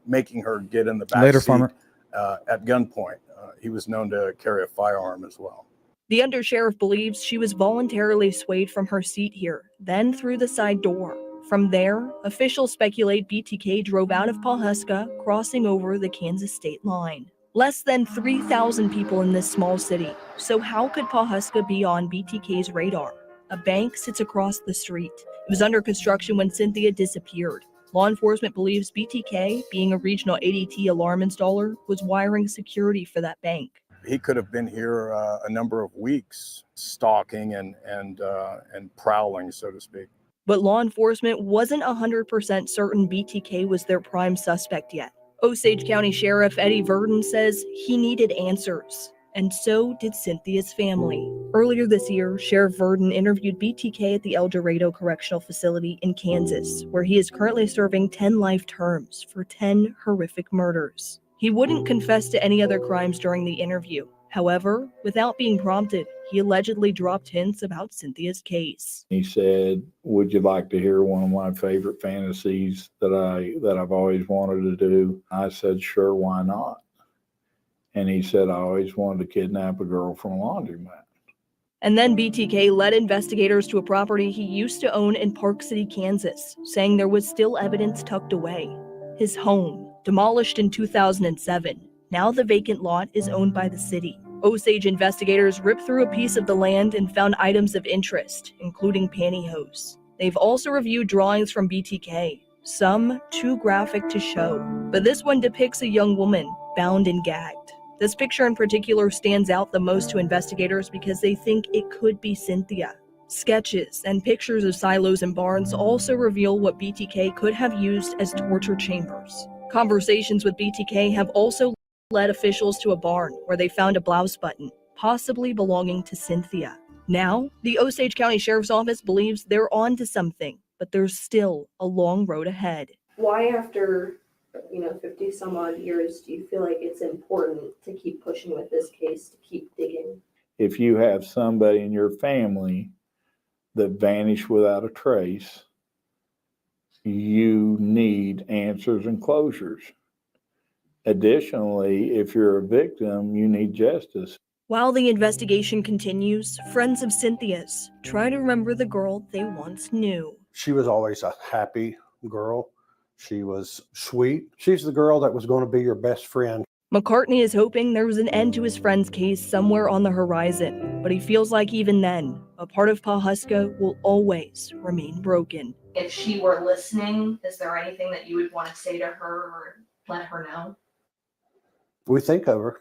making her get in the back
Later,
seat
Farmer.
at gunpoint. He was known to carry a firearm as well.
The undersheriff believes she was voluntarily swayed from her seat here, then through the side door. From there, officials speculate BTK drove out of Pawhuska, crossing over the Kansas state line. Less than 3,000 people in this small city. So how could Pawhuska be on BTK's radar? A bank sits across the street. It was under construction when Cynthia disappeared. Law enforcement believes BTK, being a regional ADT alarm installer, was wiring security for that bank.
He could have been here a number of weeks, stalking and prowling, so to speak.
But law enforcement wasn't 100% certain BTK was their prime suspect yet. Osage County Sheriff Eddie Verdon says he needed answers, and so did Cynthia's family. Earlier this year, Sheriff Verdon interviewed BTK at the El Dorado Correctional Facility in Kansas, where he is currently serving 10 life terms for 10 horrific murders. He wouldn't confess to any other crimes during the interview. However, without being prompted, he allegedly dropped hints about Cynthia's case.
He said, "Would you like to hear one of my favorite fantasies that I've always wanted to do?" I said, "Sure, why not?" And he said, "I always wanted to kidnap a girl from a laundromat."
And then BTK led investigators to a property he used to own in Park City, Kansas, saying there was still evidence tucked away. His home, demolished in 2007. Now the vacant lot is owned by the city. Osage investigators ripped through a piece of the land and found items of interest, including pantyhose. They've also reviewed drawings from BTK, some too graphic to show. But this one depicts a young woman, bound and gagged. This picture in particular stands out the most to investigators because they think it could be Cynthia. Sketches and pictures of silos and barns also reveal what BTK could have used as torture chambers. Conversations with BTK have also led officials to a barn where they found a blouse button, possibly belonging to Cynthia. Now, the Osage County Sheriff's Office believes they're on to something, but there's still a long road ahead. Why, after 50 some odd years, do you feel like it's important to keep pushing with this case, to keep digging?
If you have somebody in your family that vanished without a trace, you need answers and closures. Additionally, if you're a victim, you need justice.
While the investigation continues, friends of Cynthia's try to remember the girl they once knew.
She was always a happy girl. She was sweet. She's the girl that was going to be your best friend.
McCartney is hoping there was an end to his friend's case somewhere on the horizon, but he feels like even then, a part of Pawhuska will always remain broken. If she were listening, is there anything that you would want to say to her or let her know?
We think of her.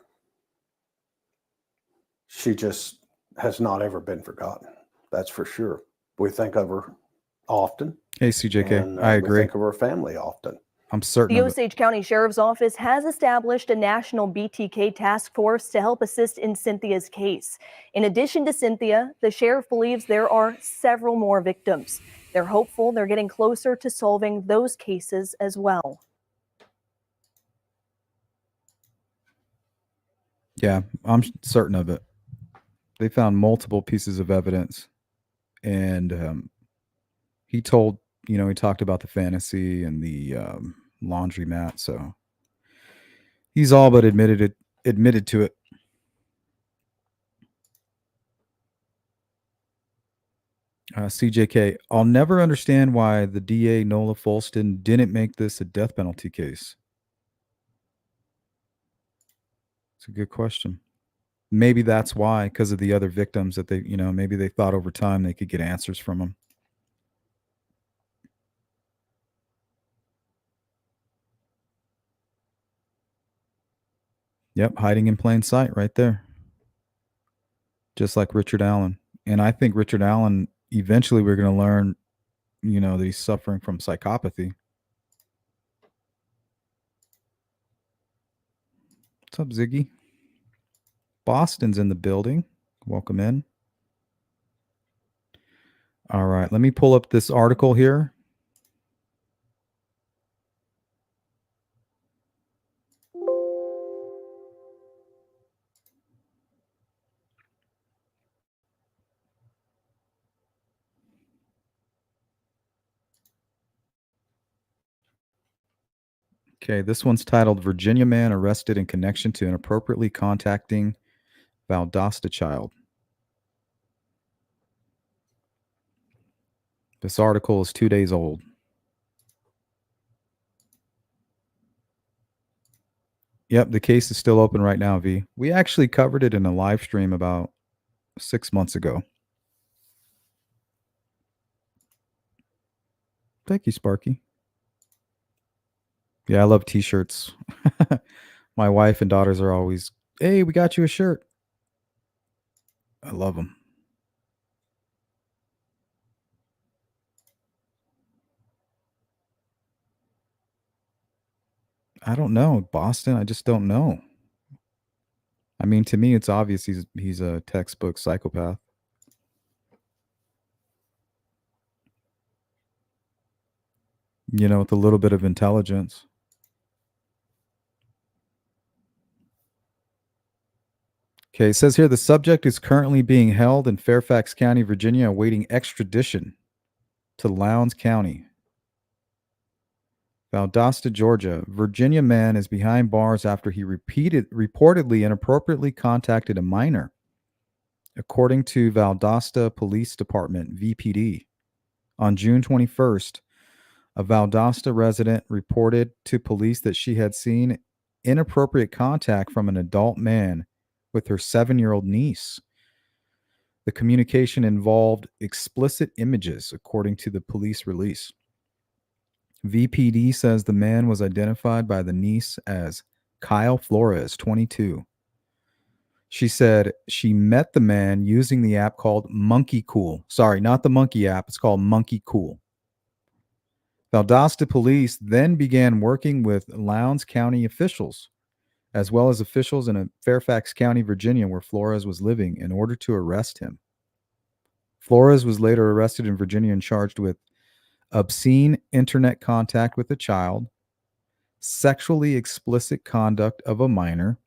She just has not ever been forgotten. That's for sure. We think of her often.
Hey, CJK,
and,
I agree.
We think of her family often.
I'm certain
The
of it.
Osage County Sheriff's Office has established a national BTK task force to help assist in Cynthia's case. In addition to Cynthia, the sheriff believes there are several more victims. They're hopeful they're getting closer to solving those cases as well.
Yeah, I'm certain of it. They found multiple pieces of evidence, and he told You know, he talked about the fantasy and the laundromat, so he's all but admitted to it. CJK, I'll never understand why the DA Nola Folston didn't make this a death penalty case. It's a good question. Maybe that's why, because of the other victims that they, maybe they thought over time they could get answers from them. Yep, hiding in plain sight right there. Just like Richard Allen. And I think Richard Allen, eventually we're going to learn, that he's suffering from psychopathy. What's up, Ziggy? Boston's in the building. Welcome in. All right, let me pull up this article here. Okay, this one's titled Virginia Man Arrested in Connection to Inappropriately Contacting Valdosta Child. This article is 2 days old. Yep, the case is still open right now, V. We actually covered it in a live stream about 6 months ago. Thank you, Sparky. Yeah, I love t-shirts. My wife and daughters are always, hey, we got you a shirt. I love them. I don't know. Boston, I just don't know. I mean, to me, it's obvious he's a textbook psychopath. With a little bit of intelligence. Okay, it says here the subject is currently being held in Fairfax County, Virginia, awaiting extradition to Lowndes County. Valdosta, Georgia. Virginia man is behind bars after he reportedly inappropriately contacted a minor. According to Valdosta Police Department, VPD, on June 21st, a Valdosta resident reported to police that she had seen inappropriate contact from an adult man with her 7-year-old niece. The communication involved explicit images, according to the police release. VPD says the man was identified by the niece as Kyle Flores, 22. She said she met the man using the app called Monkey Cool. Sorry, not the monkey app. It's called Monkey Cool. Valdosta police then began working with Lowndes County officials, as well as officials in Fairfax County, Virginia, where Flores was living, in order to arrest him. Flores was later arrested in Virginia and charged with obscene internet contact with a child, sexually explicit conduct of a minor,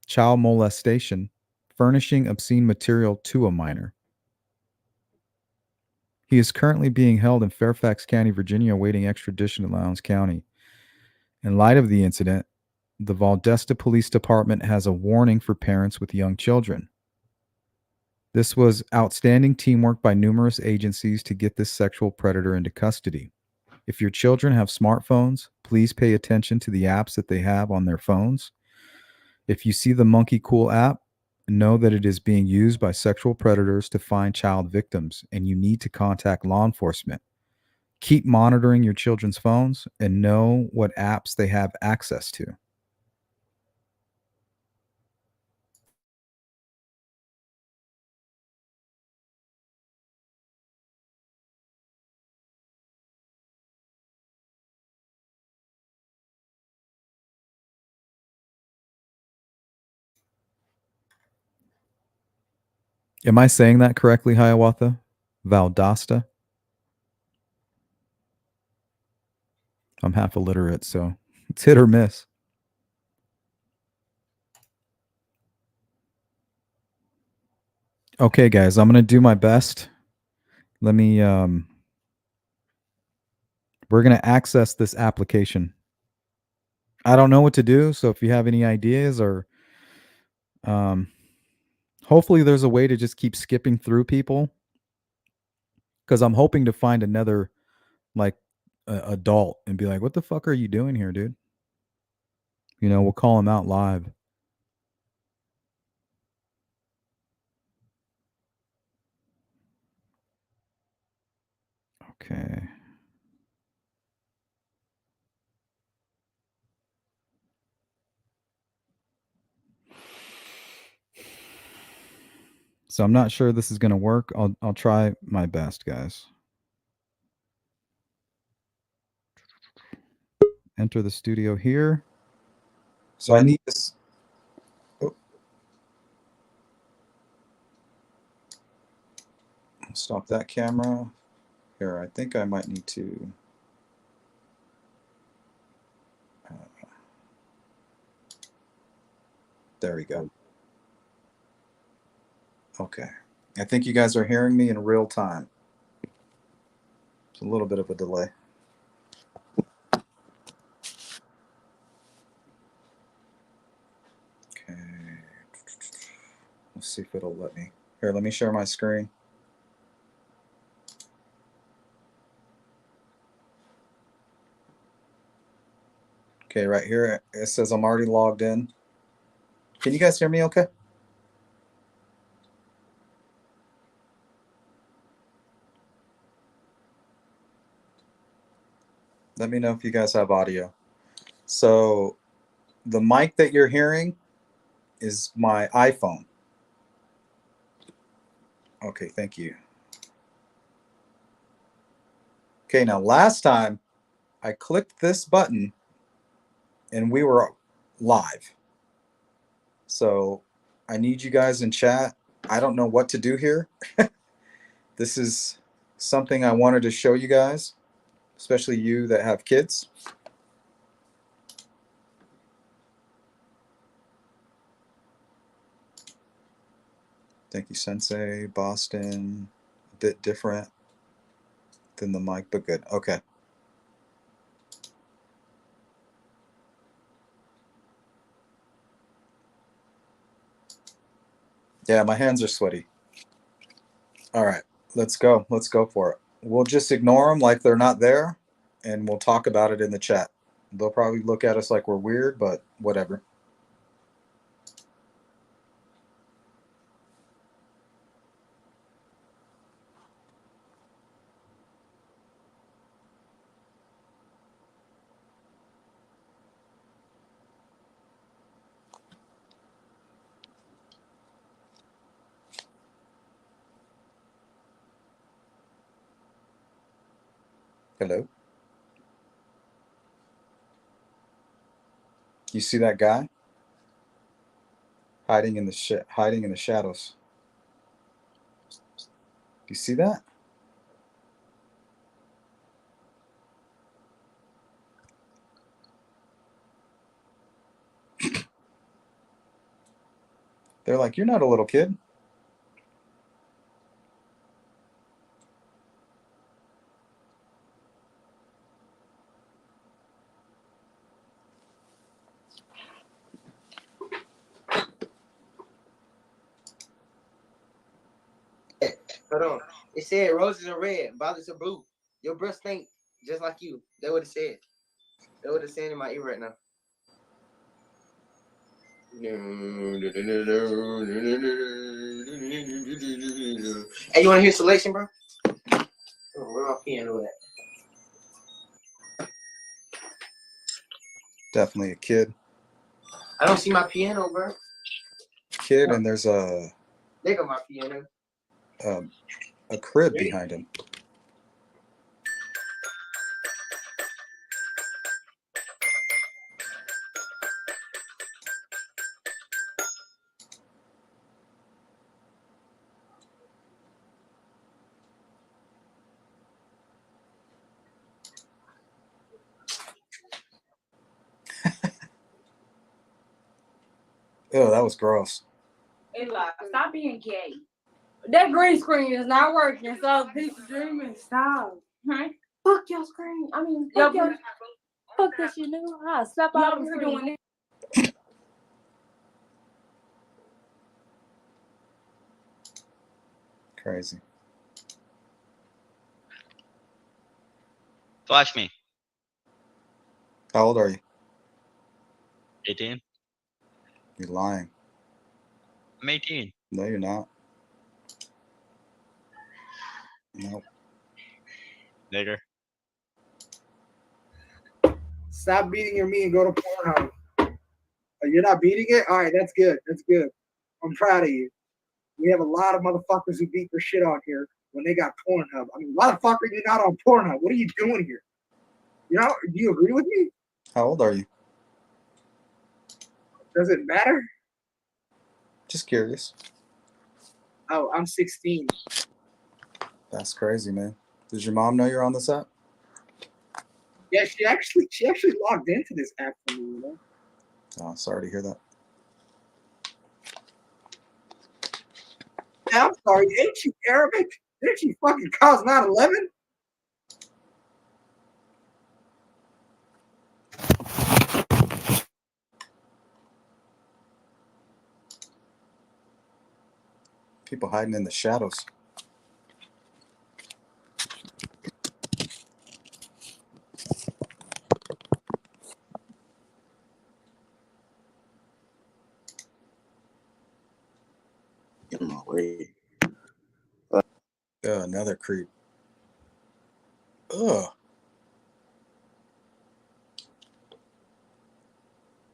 child molestation, furnishing obscene material to a minor. He is currently being held in Fairfax County, Virginia, awaiting extradition to Lowndes County. In light of the incident, the Valdosta Police Department has a warning for parents with young children. This was outstanding teamwork by numerous agencies to get this sexual predator into custody. If your children have smartphones, please pay attention to the apps that they have on their phones. If you see the Monkey Cool app, know that it is being used by sexual predators to find child victims, and you need to contact law enforcement. Keep monitoring your children's phones and know what apps they have access to. Am I saying that correctly, Hiawatha? Valdosta? I'm half illiterate, so it's hit or miss. Okay, guys, I'm going to do my best. Let me We're going to access this application. I don't know what to do, so if you have any ideas or hopefully there's a way to just keep skipping through people, because I'm hoping to find another like adult and be like, what the fuck are you doing here, dude? You know, we'll call him out live. Okay. So I'm not sure this is going to work. I'll try my best, guys. Enter the studio here. So I need this. Oh. Stop that camera. Here, I think I might need to. There we go. Okay. I think you guys are hearing me in real time. It's a little bit of a delay. Okay. Let's see if it'll let me. Here, let me share my screen. Okay, right here it says I'm already logged in. Can you guys hear me okay? Let me know if you guys have audio. So the mic that you're hearing is my iPhone. Okay, thank you. Okay, now last time I clicked this button and we were live. So I need you guys in chat. I don't know what to do here. This is something I wanted to show you guys, especially you that have kids. Thank you, Sensei. Boston, a bit different than the mic, but good. Okay. Yeah, my hands are sweaty. All right, let's go. Let's go for it. We'll just ignore them like they're not there, and we'll talk about it in the chat. They'll probably look at us like we're weird, but whatever. Hello? You see that guy hiding in the shadows? You see that? They're like, you're not a little kid.
Hold on. It said roses are red, violets are blue. Your breath stink just like you. That what it said. That what it's saying in my ear right now. Hey, you want to hear selection, bro? Oh, where my piano at?
Definitely a kid.
I don't see my piano, bro.
Kid, and there's a
There go my piano.
A crib behind him. Oh, that was gross.
Eli, stop being gay. That green screen is not working, so this dreaming stop. Huh? Fuck your screen. I mean, fuck your. Fuck this shit, nigga. I'll slap out of here doing it.
Crazy.
Flash me.
How old are you?
18.
You're lying.
I'm 18.
No, you're not. Nope.
Nigger.
Stop beating your meat and go to Pornhub. You're not beating it? All right, that's good. That's good. I'm proud of you. We have a lot of motherfuckers who beat their shit on here when they got Pornhub. I mean, why the fuck are you not on Pornhub? What are you doing here? You know, do you agree with me?
How old are you?
Does it matter?
Just curious.
Oh, I'm 16.
That's crazy, man. Does your mom know you're on this app?
Yeah, she actually logged into this app for me, you know.
Oh, sorry to hear that.
Yeah, I'm sorry. Ain't you Arabic? Didn't you fucking cause 9/11?
People hiding in the shadows.
Get in my way.
Another creep. Ugh.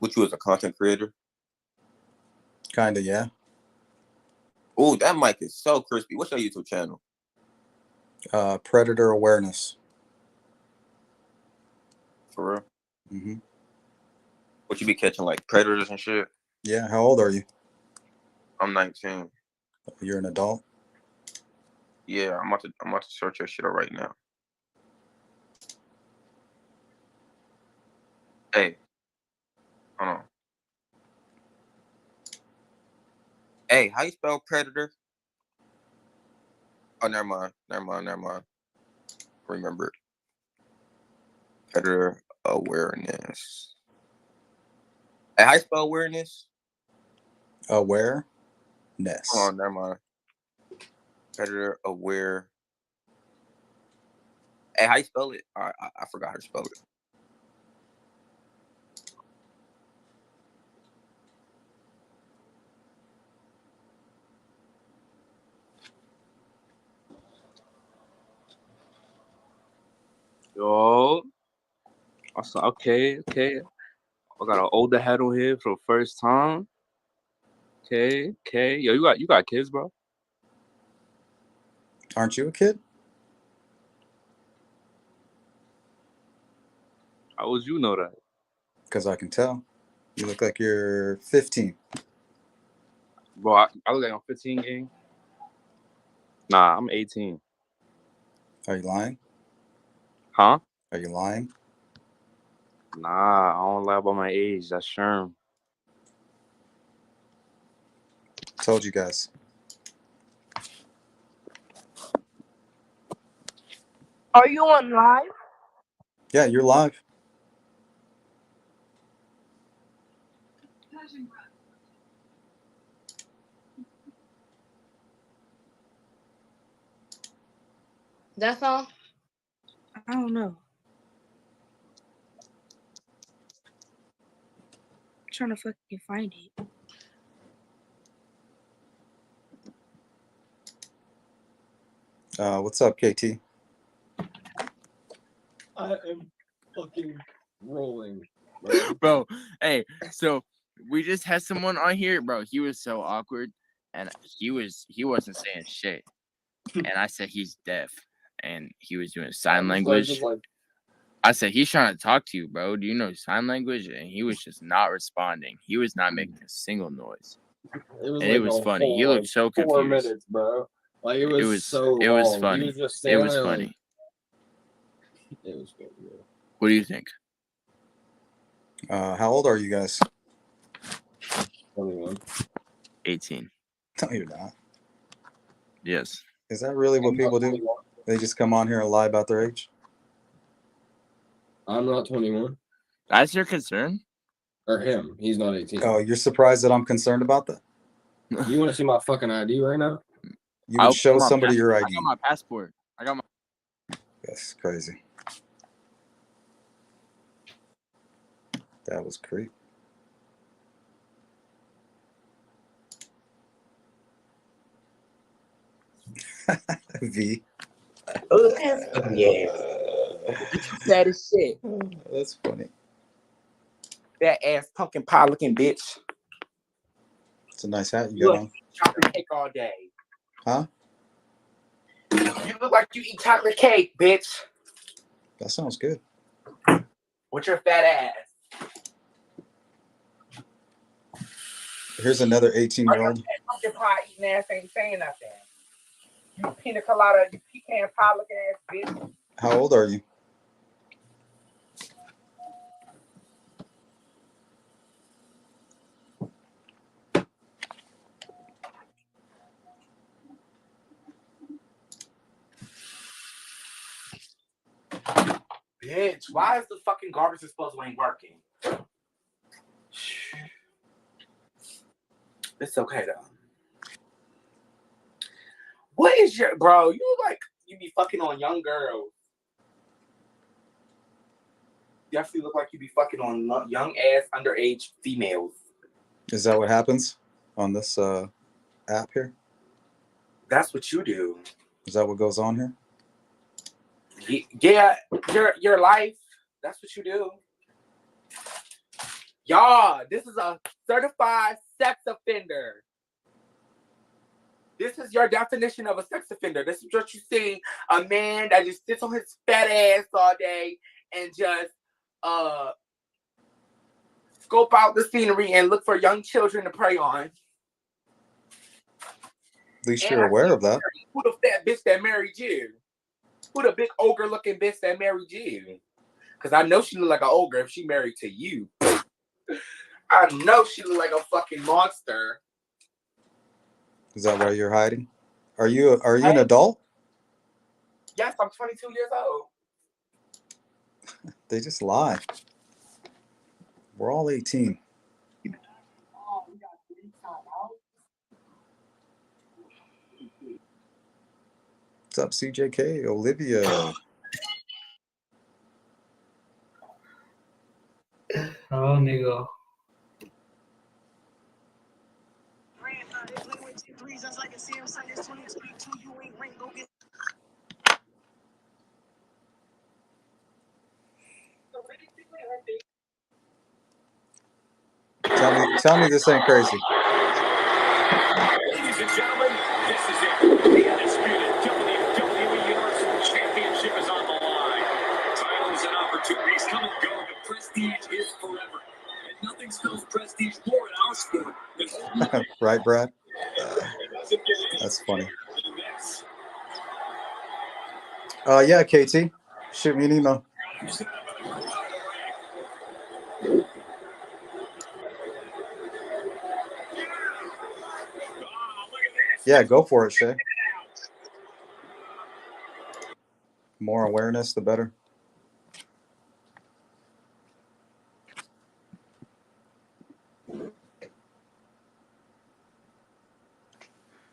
What, you as a content creator?
Kinda, yeah.
Oh, that mic is so crispy. What's your YouTube channel?
Predator awareness.
For real?
Mm-hmm.
What, you be catching like predators and shit?
Yeah. How old are you?
I'm 19.
You're an adult?
Yeah, I'm about to search your shit out right now. Hey, hold on. Hey, how you spell predator? Oh, never mind. Remember. Predator awareness. Hey, how you spell awareness?
Awareness.
Oh, never mind. Predator aware. Hey, how you spell it? I forgot how to spell it.
Yo, okay. I got an older head on here for the first time. Okay. Yo, you got kids, bro?
Aren't you a kid?
How would you know that?
Because I can tell. You look like you're 15.
Bro, I look like I'm 15 gang. Nah, I'm 18.
Are you lying?
Huh?
Are you lying?
Nah, I don't lie about my age. That's Sherm.
Told you guys.
Are you on live?
Yeah, you're live.
That's all? I don't know. I'm trying to fucking find it.
What's up, KT?
I am fucking rolling.
Bro, hey, so we just had someone on here, bro. He was so awkward, and he wasn't saying shit. And I said he's deaf, and he was doing sign language. I said he's trying to talk to you, bro. Do you know sign language? And he was just not responding. He was not making a single noise. It was funny. He looked so confused.
4 minutes, bro. Like it was so
it was
long.
funny.
He was just
It was
standing there,
funny.
It was good, bro.
What do you think?
How old are you guys?
21.
18.
No, you're not.
Yes.
Is that really what people do? They just come on here and lie about their age?
I'm not 21.
That's your concern?
Or him. He's not 18.
Oh, you're surprised that I'm concerned about that?
You want to see my fucking ID right now?
You would show somebody your ID.
I got my passport.
That's crazy. That was creep. V.
Yeah. Fat as shit.
That's funny.
That ass pumpkin pie looking bitch.
It's a nice hat you got on.
Chocolate cake all day.
Huh?
You look like you eat chocolate cake, bitch.
That sounds good.
With your fat ass.
Here's another 18-year-old.
Pumpkin pie eating ass ain't saying nothing. You pina colada, you pecan pie looking ass bitch.
How old are you?
Bitch, why is the fucking garbage disposal ain't working? It's okay though. What is your bro? You like you be fucking on young girls. You definitely look like you be fucking on young ass underage females.
Is that what happens on this app here?
That's what you do.
Is that what goes on here?
Yeah, your life. That's what you do. Y'all, this is a certified sex offender. This is your definition of a sex offender. This is what you see. A man that just sits on his fat ass all day and just scope out the scenery and look for young children to prey on.
At least you're aware of that.
Who the fat bitch that married you? Who the big ogre looking bitch that married you? Because I know she look like an ogre if she married to you. I know she look like a fucking monster.
Is that why you're hiding? Are you an adult?
Yes, I'm 22 years old.
They just lie. We're all 18. What's up, CJK? Olivia.
Oh, nigga.
Tell me this ain't crazy.
Ladies and gentlemen, this is it. The undisputed WWE Universal Championship is on the line. Titles and opportunities come and go, but prestige is forever. And nothing spells prestige more in our sport than
Right, Brad? That's funny. Yeah, KT. Shoot me an email. Yeah, go for it, Shay. More awareness, the better.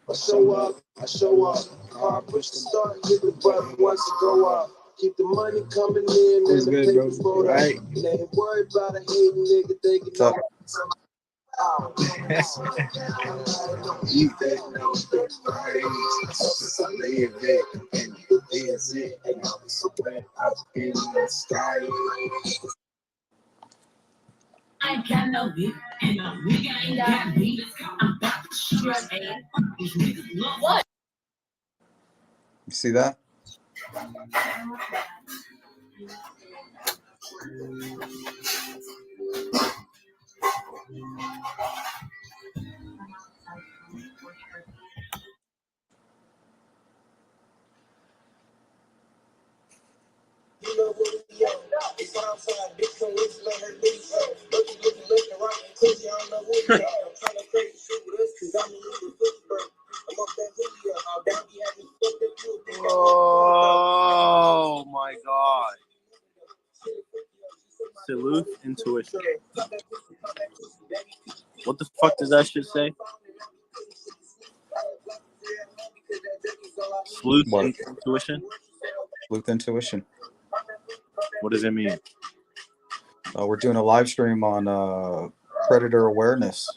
I show up, car push the start, get the button once it go up. Keep the money coming in and the papers rolled up. And they ain't worried about a hating nigga, they can know.
I got no beat, and no nigga ain't got beat. I'm about to shoot your ass. These niggas love what?
You see that?
You know what we on. It's outside, bitch, come with you, let her do so. But you looking left and right, cause y'all know who we are. I'm trying to crazy shit with us, cause I'm a little football. I'm up that Julio, how down he had me fucked up.
Oh my god.
Sleuth intuition. What the fuck does that shit say? Sleuth
What?
intuition?
Sleuth intuition.
What does it mean?
We're doing a live stream on predator awareness.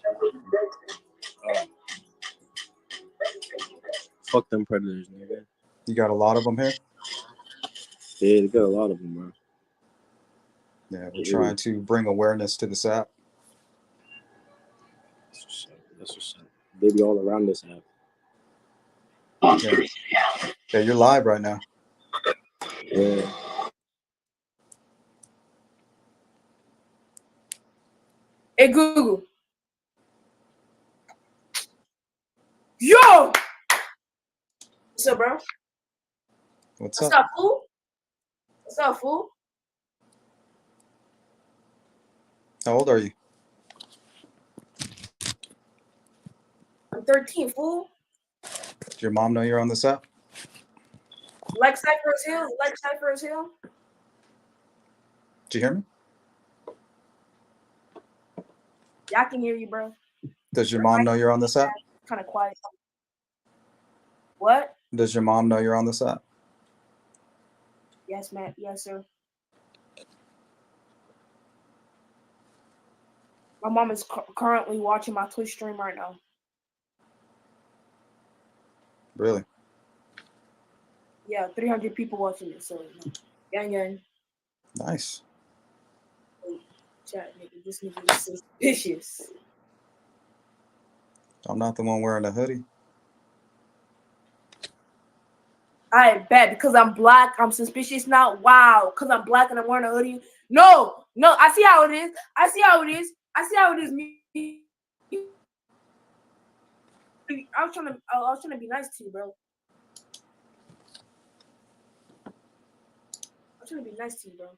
Fuck them predators, nigga.
You got a lot of them here?
Yeah, they got a lot of them, bro.
Yeah, we're trying to bring awareness to this app.
That's what's up. They be all around this app.
Yeah, you're live right now.
Yeah.
Hey Google. Yo! What's up, bro?
What's
What's
up?
up, fool? What's up, fool?
How old are you?
I'm 13, fool.
Does your mom know you're on this app?
Like Cypress Hill? Like Cypress Hill?
Did you hear me?
Yeah, I can hear you, bro.
Does your mom know you're on this app?
Kind of quiet. What?
Does your mom know you're on this app?
Yes, man. Yes, sir. My mom is currently watching my Twitch stream right now.
Really?
Yeah, 300 people watching it. So, gang, gang.
Nice.
Chat, nigga. This nigga is suspicious.
I'm not the one wearing a hoodie.
I bet because I'm black, I'm suspicious now. Wow, because I'm black and I'm wearing a hoodie. No, I see how it is. I see how it is. I see how it is. I was trying to be nice to you, bro. I'm trying to be nice to you, bro.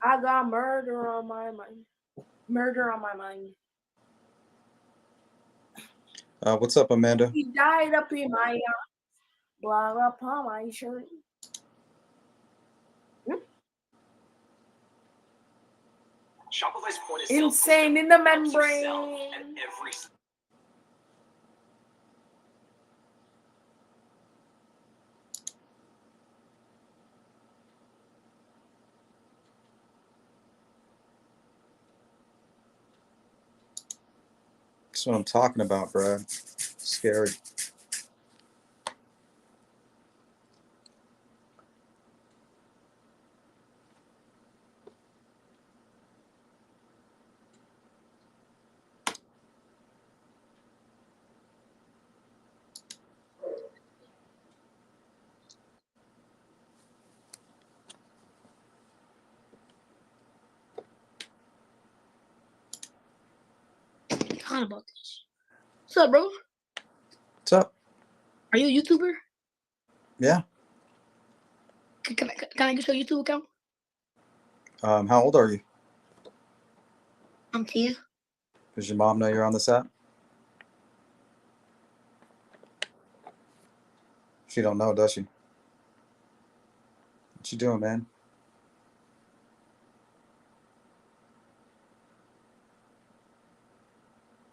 I got murder on my mind. Murder on my mind.
What's up, Amanda?
He died up in my blood upon my shirt.
Shopify's point of
Insane in the membrane.
That's what I'm talking about, Brad. Scary.
Talking about this. What's up, bro?
What's up?
Are you a YouTuber?
Yeah.
Can I get your YouTube account?
How old are you?
I'm 10.
Does your mom know you're on this app? She don't know, does she? What you doing, man?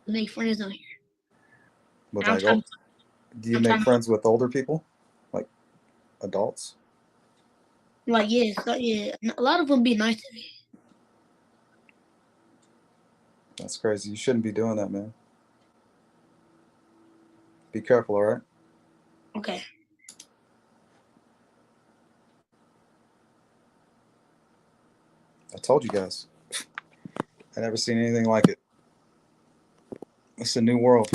Make friends on here.
With
I'm
like,
trying-
do you
I'm
make
trying-
friends with older people, like adults?
Like, yeah, a lot of them be nice to me.
That's crazy. You shouldn't be doing that, man. Be careful, all right?
Okay.
I told you guys. I never seen anything like it. It's a new world.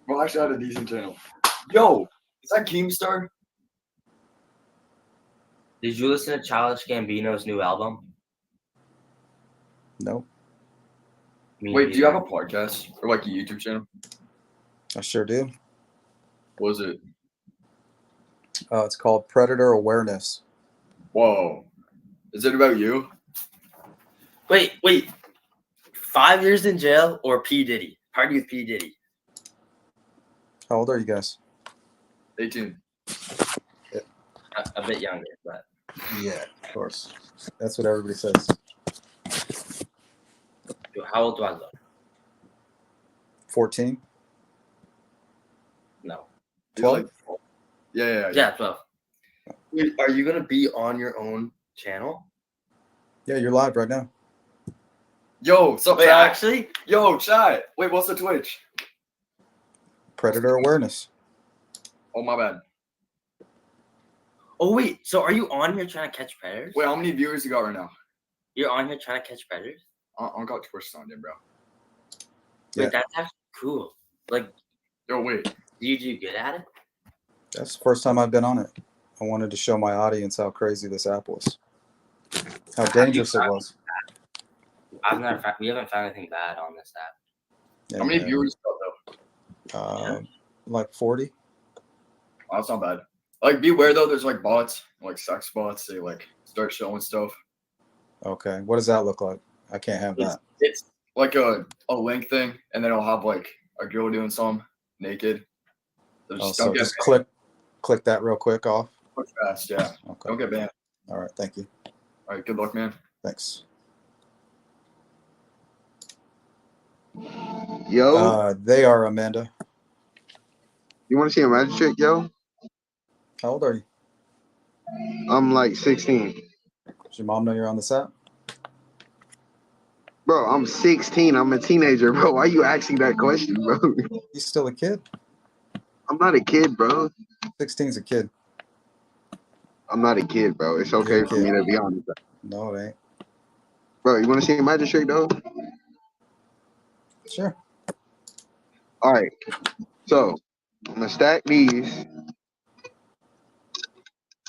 Well, actually, I had a decent channel. Yo, is that Keemstar?
Did you listen to Childish Gambino's new album?
No.
Wait, do you have a podcast or like a YouTube channel?
I sure do.
What is it?
It's called Predator Awareness.
Whoa. Is it about you?
Wait. 5 years in jail or P. Diddy? Party with P. Diddy.
How old are you guys?
18.
a bit younger, but
Yeah, of course. That's what everybody says.
how old do I look?
14?
No.
12?
Yeah, 12. Wait, are you gonna be on your own channel?
Yeah, you're live right now.
Yo, what's up,
Wait,
chat?
actually?
Yo, chat. Wait, what's the Twitch?
Predator awareness.
Oh, my bad.
Oh wait, so are you on here trying to catch predators?
Wait, how many viewers you got right now?
You're on here trying to catch predators?
I got Twitch on there, bro.
Yeah.
Wait, that's actually cool. Like,
yo, wait.
Do you do good at it?
That's the first time I've been on it. I wanted to show my audience how crazy this app was. How dangerous it was.
We haven't found anything bad on this app.
Yeah,
How many
yeah.
viewers you got, though?
Like 40.
Oh, that's not bad. Like, beware, though. There's, like, bots, like, sex bots. They, like, start showing stuff.
Okay. What does that look like? I can't have that.
It's like a link thing, and then it'll have, like, a girl doing some naked. So just
So
don't get
just
banned.
click that real quick off.
Quick fast, yeah.
Okay.
Don't get banned.
All right. Thank you.
All right, good luck, man.
Thanks.
Yo,
They are Amanda.
you want to see a magic trick, yo?
How old are you?
I'm like 16.
Does your mom know you're on this app?
Bro, I'm 16. I'm a teenager, bro. Why you asking that question, bro?
You still a kid?
I'm not a kid, bro.
16's a kid.
I'm not a kid, bro. It's
You're
okay
a
for me
kid.
to be honest.
No, it ain't.
Bro, you want to see a magic trick, though?
Sure.
All right. So, I'm going to stack these.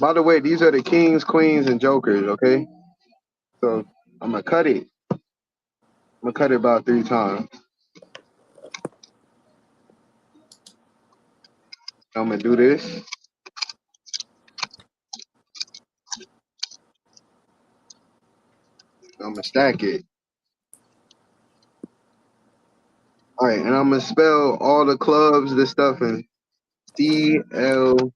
By the way, these are the kings, queens, and jokers, okay? So, I'm going to cut it. I'm going to cut it about 3 times. I'm going to do this. I'm going to stack it. All right, and I'm going to spell all the clubs, this stuff, in CLUBHEARTDIAMOND.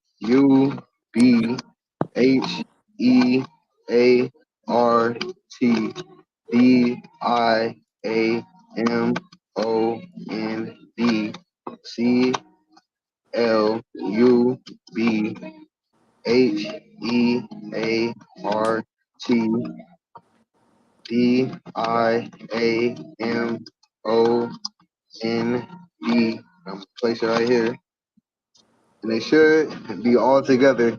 I'm going to place it right here. And they should be all together.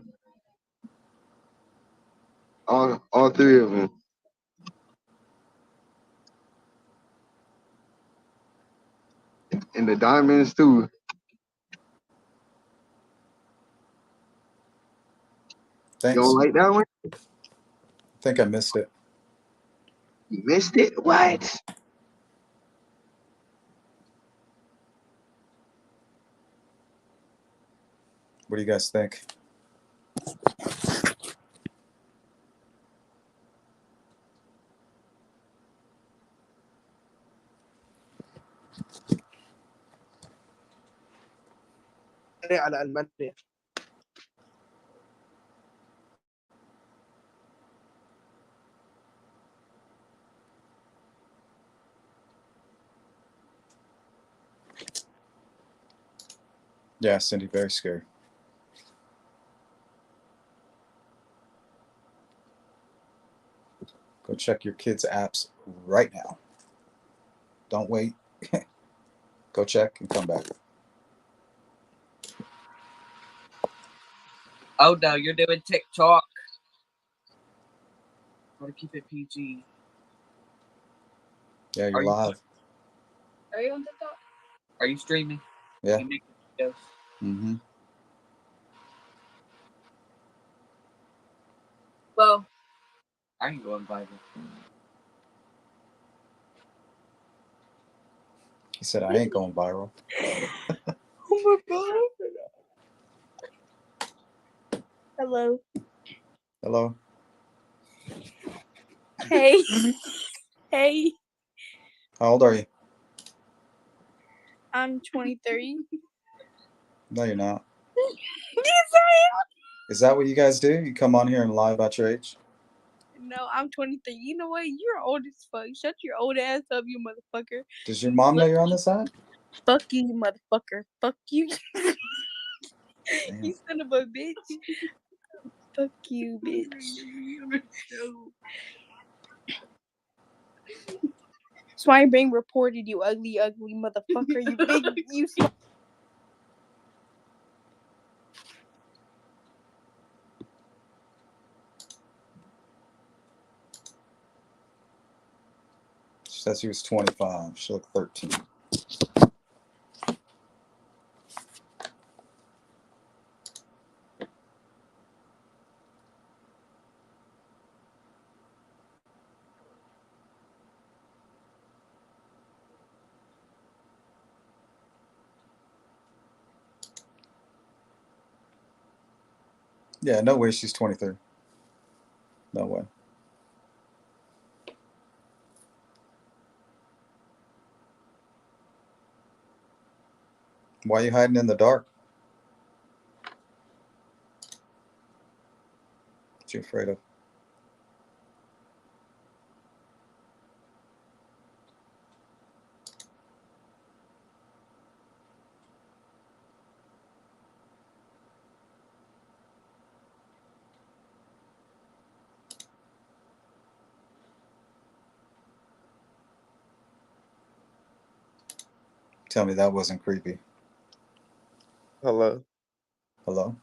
All 3 of them. And the diamonds too.
Thanks.
You don't like that one?
I think I missed it.
You missed it? What?
What do you guys think?
على ألمانيا.
Yeah, Cindy, very scary. Go check your kids' apps right now. Don't wait. Go check and come back.
Oh no, you're doing TikTok. Gotta keep it PG.
Yeah, you're live.
Are you on TikTok?
Are you streaming?
Yeah.
You make videos?
Mm-hmm.
Well,
I can go on Bible.
He said, I ain't going viral.
oh my god. Hello.
Hello.
Hey. Hey.
How old are you?
I'm 23.
No, you're not.
Yes, I
Is that what you guys do? You come on here and lie about your age?
No, I'm 23. You know what? You're old as fuck. Shut your old ass up, you motherfucker.
Does your mom know you're on this app?
Fuck you, you motherfucker. Fuck you.
Damn.
You son of a bitch. Fuck you, bitch. That's why I'm being reported, you ugly, ugly motherfucker. You big, you small.
She said she was 25. She looked 13. Yeah, no way she's 23. No way. Why are you hiding in the dark? What you afraid of? Tell me that wasn't creepy.
Hello.
Hello?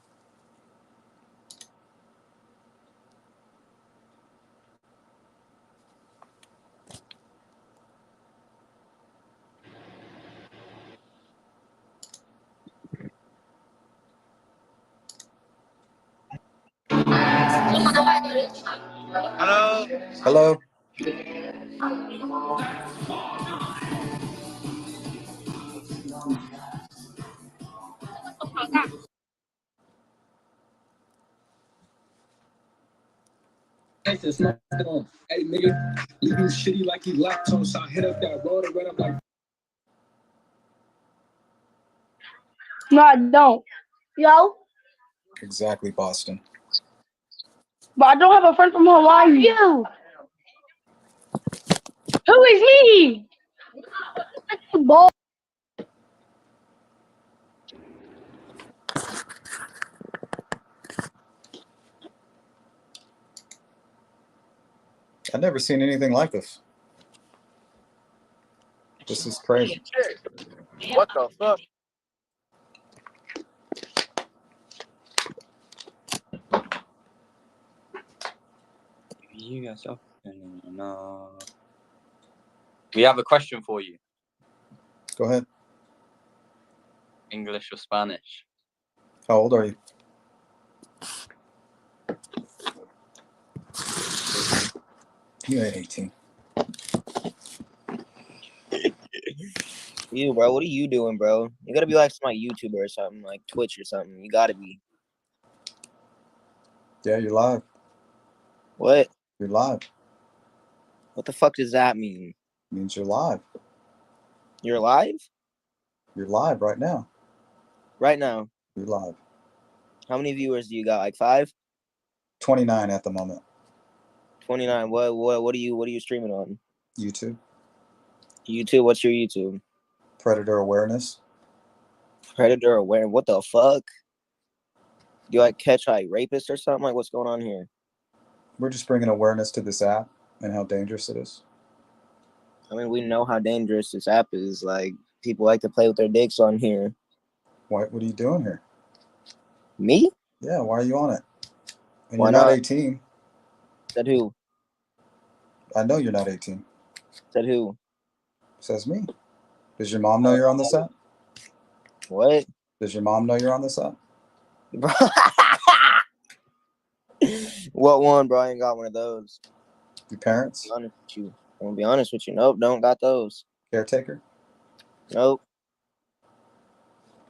Hello.
Hello?
Hey nigga, you do shitty like you lactose. I hit up that road and I'm like,
No, I don't. Yo,
Exactly, Boston.
but I don't have a friend from Hawaii. You. Who is me? Ball.
I've never seen anything like this. This is crazy.
What the fuck?
You guys are. No. We have a question for you.
Go ahead.
English or Spanish?
How old are you? You ain't 18.
You, bro, what are you doing, bro? You gotta be like some YouTuber or something, like Twitch or something. You gotta be.
Yeah, you're live.
What?
You're live.
What the fuck does that mean?
It means you're live.
You're live?
You're live right now.
Right now?
You're live.
How many viewers do you got? Like 5?
29 at the moment.
29. What are you streaming on?
YouTube.
YouTube? What's your YouTube?
Predator awareness.
Predator aware. What the fuck? Do you like catch like rapists or something? Like what's going on here?
We're just bringing awareness to this app and how dangerous it is.
I mean, we know how dangerous this app is. Like people like to play with their dicks on here.
What are you doing here?
Me?
Yeah, why are you on it? And
Why
you're not
not?
18.
Said who?
I know you're not 18.
Said who?
Says me. Does your mom know you're on this app?
What?
Does your mom know you're on this app?
What one, bro? I ain't got one of those.
Your parents?
Be honest with you. I'm gonna be honest with you. Nope, don't got those.
Caretaker?
Nope.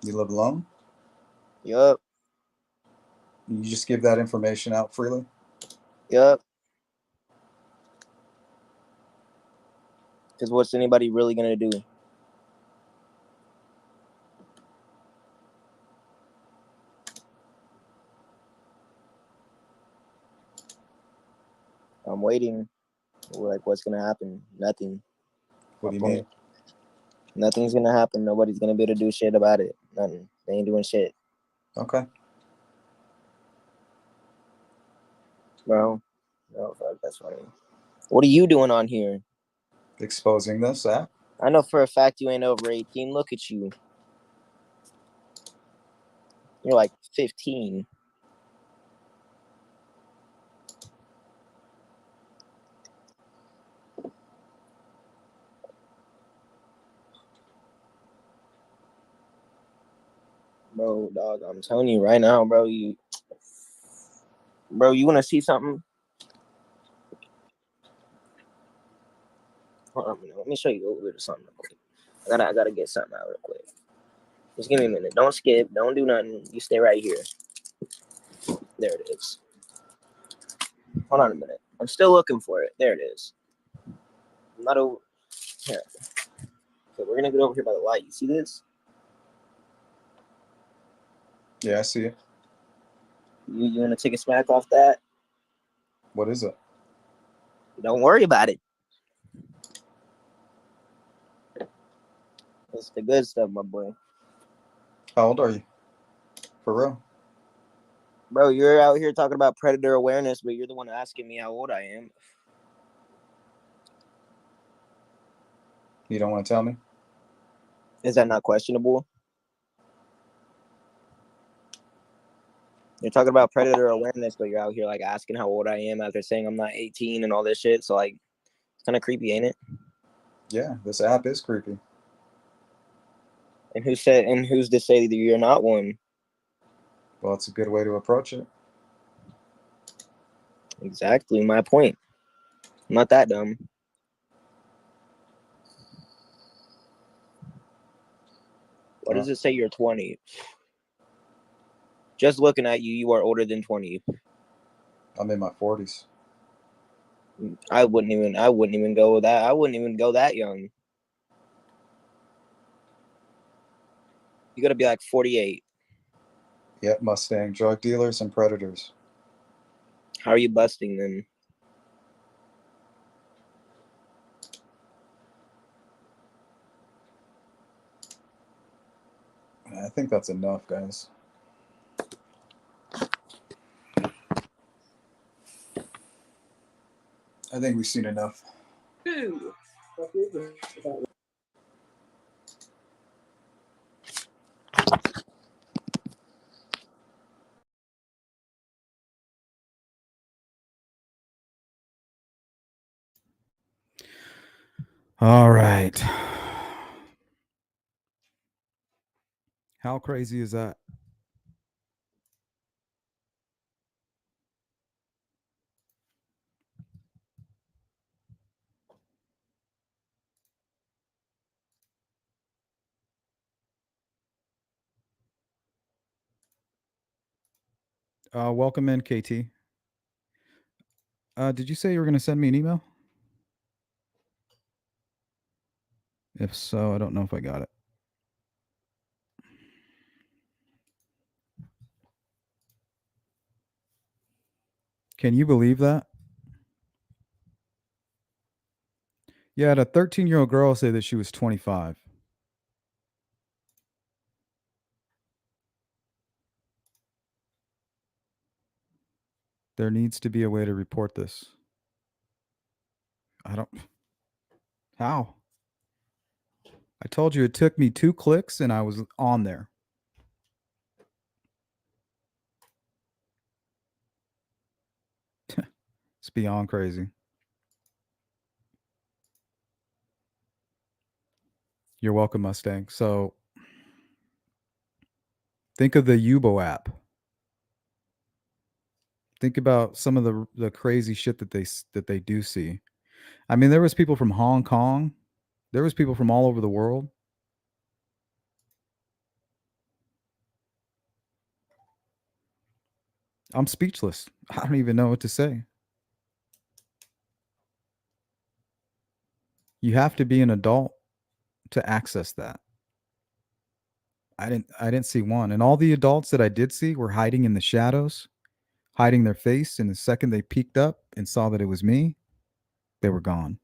You live alone?
Yup.
You just give that information out freely?
Yup. Because what's anybody really gonna do? I'm waiting. Like, what's gonna happen? Nothing.
What do you mean?
Nothing's gonna happen. Nobody's gonna be able to do shit about it. Nothing. They ain't doing shit.
Okay.
Bro. No, fuck, that's funny. What are you doing on here?
Exposing this app.
I know for a fact you ain't over 18. Look at you. You're like 15. Bro, dog, I'm telling you right now, bro, you wanna see something? Hold on a minute. Let me show you a little bit of something real quick. I gotta get something out real quick. Just give me a minute. Don't skip. Don't do nothing. You stay right here. There it is. Hold on a minute. I'm still looking for it. There it is. I'm not over here. Okay, we're gonna get over here by the light. You see this?
Yeah, I see it.
You wanna take a smack off that?
What is it?
Don't worry about it. It's the good stuff, my boy.
How old are you? For real?
Bro, you're out here talking about predator awareness, but you're the one asking me how old I am.
You don't want to tell me?
Is that not questionable? You're talking about predator awareness, but you're out here like asking how old I am after saying I'm not 18 and all this shit. So like, it's kind of creepy, ain't it?
Yeah, this app is creepy.
And who's to say that you're not one?
Well, it's a good way to approach it.
Exactly my point. I'm not that dumb. What does it say you're 20? Just looking at you, you are older than 20.
I'm in my 40s.
I wouldn't even go that. I wouldn't even go that young. You gotta be like 48.
Yep, Mustang. Drug dealers and predators.
How are you busting them?
I think that's enough, guys. I think we've seen enough.
All right. How crazy is that? Welcome in, KT. Did you say you were going to send me an email? If so, I don't know if I got it. Can you believe that? Yeah, I had a 13-year-old girl say that she was 25. There needs to be a way to report this. I don't. How? I told you it took me 2 clicks and I was on there. It's beyond crazy. You're welcome, Mustang. So think of the Yubo app. Think about some of the crazy shit that they do see. I mean, there was people from Hong Kong. There was people from all over the world. I'm speechless. I don't even know what to say. You have to be an adult to access that. I didn't see one. And all the adults that I did see were hiding in the shadows, hiding their face, and the second they peeked up and saw that it was me, they were gone.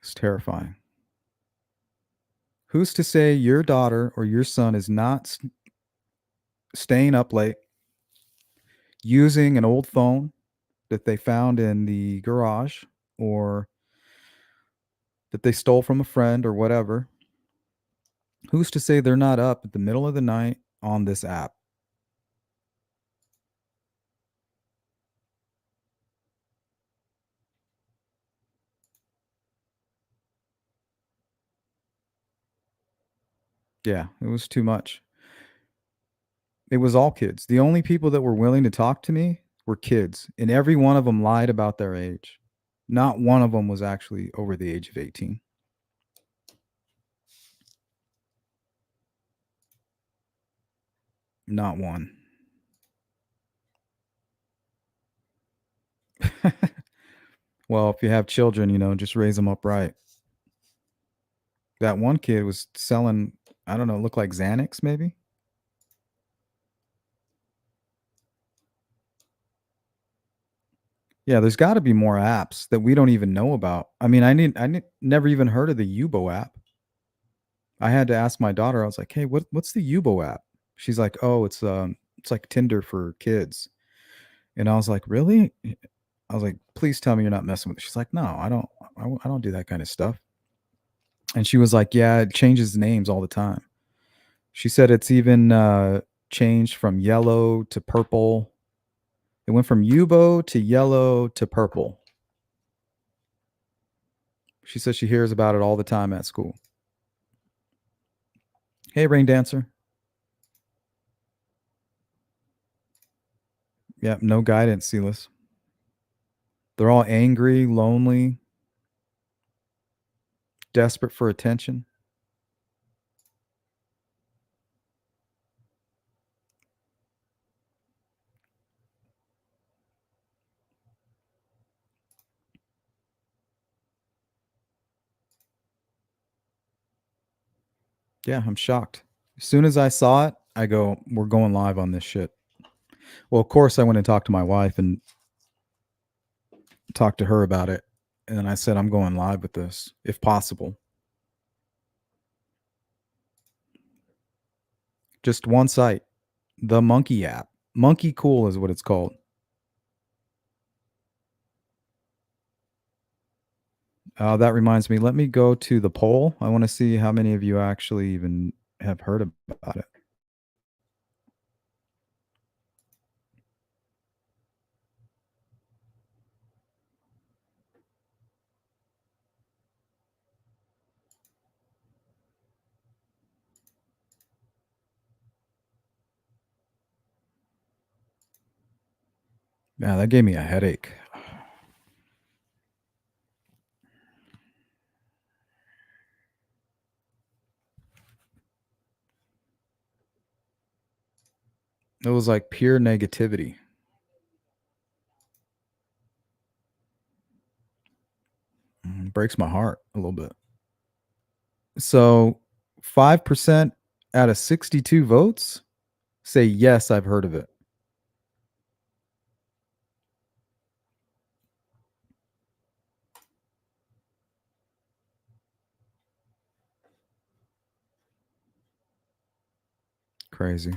It's terrifying. Who's to say your daughter or your son is not staying up late, using an old phone that they found in the garage or that they stole from a friend or whatever? Who's to say they're not up at the middle of the night on this app? Yeah, it was too much. It was all kids. The only people that were willing to talk to me were kids, and every one of them lied about their age. Not one of them was actually over the age of 18. Not one. Well, if you have children, just raise them up right. That one kid was selling, I don't know, looked like Xanax maybe. Yeah, there's got to be more apps that we don't even know about. I mean, never even heard of the Yubo app. I had to ask my daughter. I was like, "Hey, what's the Yubo app?" She's like, "Oh, it's like Tinder for kids." And I was like, "Really?" I was like, "Please tell me you're not messing with it." She's like, "No, I don't do that kind of stuff." And she was like, "Yeah, it changes names all the time." She said it's even changed from yellow to purple. It went from Yubo to yellow to purple. She says she hears about it all the time at school. Hey, Rain Dancer. Yep, no guidance, Silas. They're all angry, lonely, desperate for attention. Yeah, I'm shocked. As soon as I saw it, I go, we're going live on this shit. Well, of course, I went and talked to my wife and talked to her about it. And then I said, I'm going live with this, if possible. Just one site, the Monkey app. Monkey Cool is what it's called. That reminds me, let me go to the poll. I want to see how many of you actually even have heard about it. Yeah, that gave me a headache. It was like pure negativity. Breaks my heart a little bit. So 5% out of 62 votes say, yes, I've heard of it. Crazy.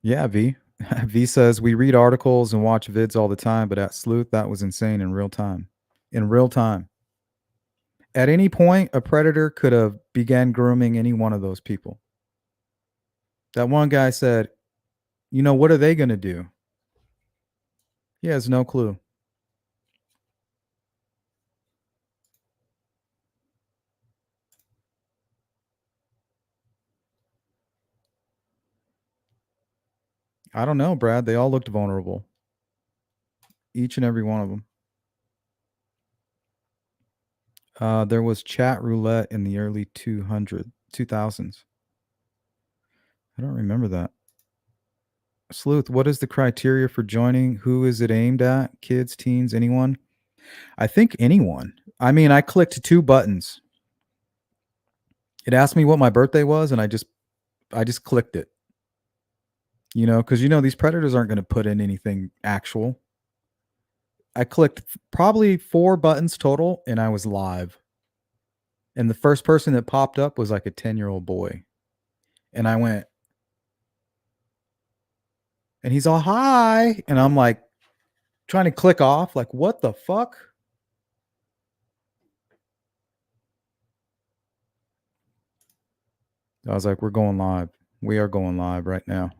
Yeah, V. V says, we read articles and watch vids all the time, but at Sleuth, that was insane in real time. In real time. At any point, a predator could have began grooming any one of those people. That one guy said, what are they going to do? He has no clue. I don't know, Brad. They all looked vulnerable. Each and every one of them. There was chat roulette in the early 2000s. I don't remember that. Sleuth, what is the criteria for joining? Who is it aimed at? Kids, teens, anyone? I think anyone. I mean, I clicked 2 buttons. It asked me what my birthday was, and I just clicked it. You know, because these predators aren't going to put in anything actual. I clicked probably 4 buttons total, and I was live. And the first person that popped up was like a 10-year-old boy. And I went, and he's all, hi. And I'm like, trying to click off, like, what the fuck? I was like, we're going live. We are going live right now.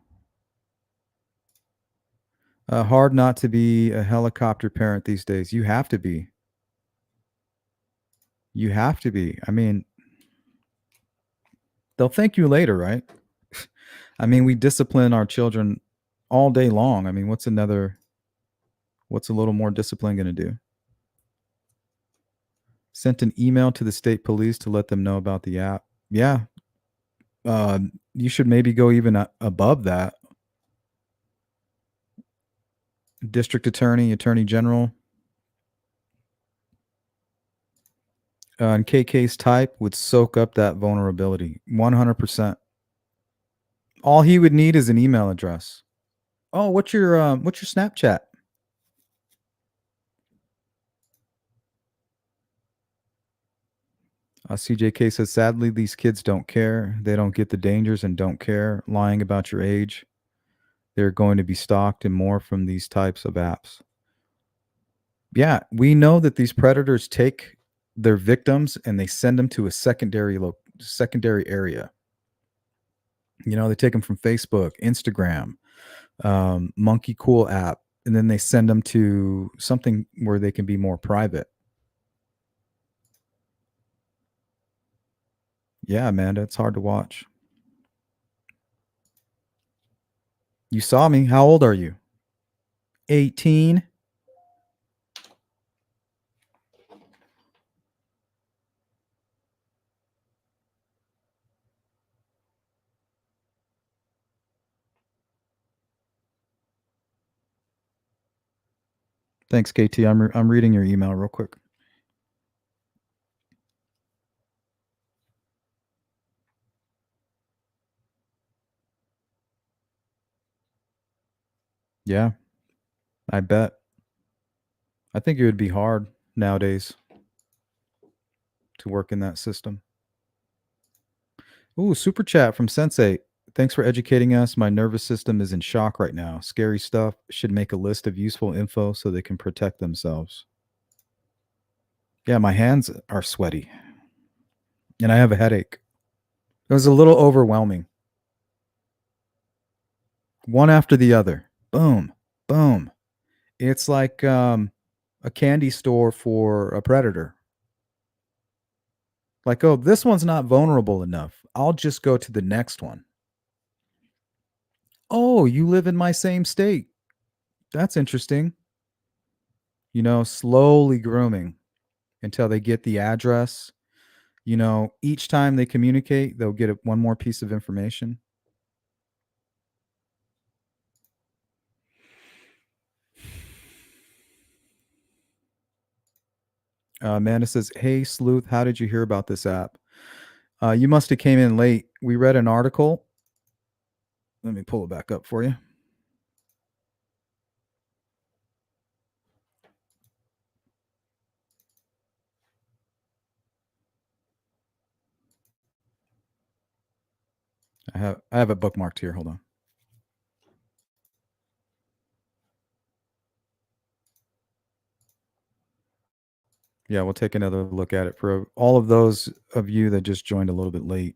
Hard not to be a helicopter parent these days. You have to be. You have to be. I mean, they'll thank you later, right? I mean, we discipline our children all day long. I mean, what's a little more discipline going to do? Sent an email to the state police to let them know about the app. Yeah. You should maybe go even above that. District attorney, attorney general. And KK's type would soak up that vulnerability 100%. All he would need is an email address. Oh, what's your Snapchat? CJK says, sadly, these kids don't care. They don't get the dangers and don't care. Lying about your age. They're going to be stalked and more from these types of apps. Yeah, we know that these predators take their victims and they send them to a secondary area. They take them from Facebook, Instagram, Monkey Cool app, and then they send them to something where they can be more private. Yeah, Amanda, it's hard to watch. You saw me. How old are you? 18? Thanks, KT. I'm reading your email real quick. Yeah, I bet. I think it would be hard nowadays to work in that system. Ooh, super chat from Sensei. Thanks for educating us. My nervous system is in shock right now. Scary stuff. Should make a list of useful info so they can protect themselves. Yeah, my hands are sweaty. And I have a headache. It was a little overwhelming. One after the other. Boom. Boom. It's like a candy store for a predator. Like, oh, this one's not vulnerable enough. I'll just go to the next one. Oh, you live in my same state. That's interesting. Slowly grooming until they get the address. Each time they communicate, they'll get one more piece of information. Amanda says, hey, Sleuth, how did you hear about this app? You must have came in late. We read an article. Let me pull it back up for you. I have it bookmarked here. Hold on. Yeah, we'll take another look at it for all of those of you that just joined a little bit late.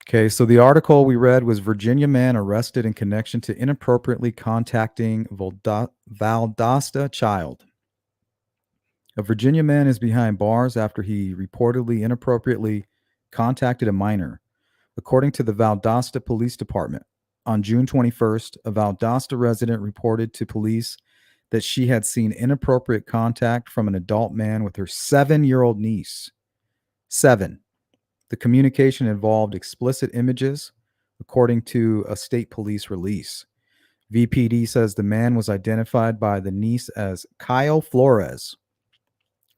Okay, so the article we read was Virginia man arrested in connection to inappropriately contacting Valdosta child. A Virginia man is behind bars after he reportedly inappropriately contacted a minor. According to the Valdosta Police Department, on June 21st, a Valdosta resident reported to police that she had seen inappropriate contact from an adult man with her 7-year-old niece. 7. The communication involved explicit images, according to a state police release. VPD says the man was identified by the niece as Kyle Flores,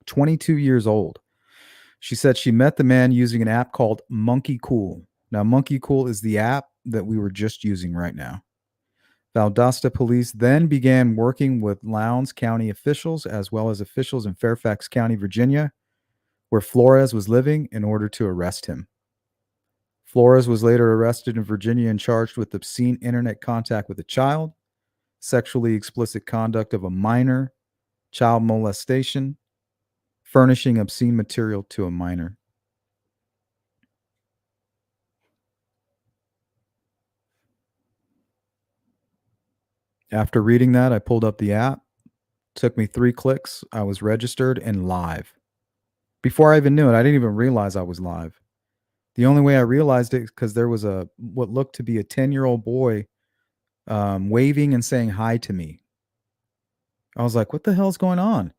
22 years old. She said she met the man using an app called Monkey Cool. Now, Monkey Cool is the app that we were just using right now. Valdosta police then began working with Lowndes County officials as well as officials in Fairfax County, Virginia, where Flores was living, in order to arrest him. Flores was later arrested in Virginia and charged with obscene internet contact with a child, sexually explicit conduct of a minor, child molestation, furnishing obscene material to a minor. After reading that, I pulled up the app. Took me 3 clicks. I was registered and live. Before I even knew it, I didn't even realize I was live. The only way I realized it is because there was what looked to be a 10-year-old boy waving and saying hi to me. I was like, what the hell's going on?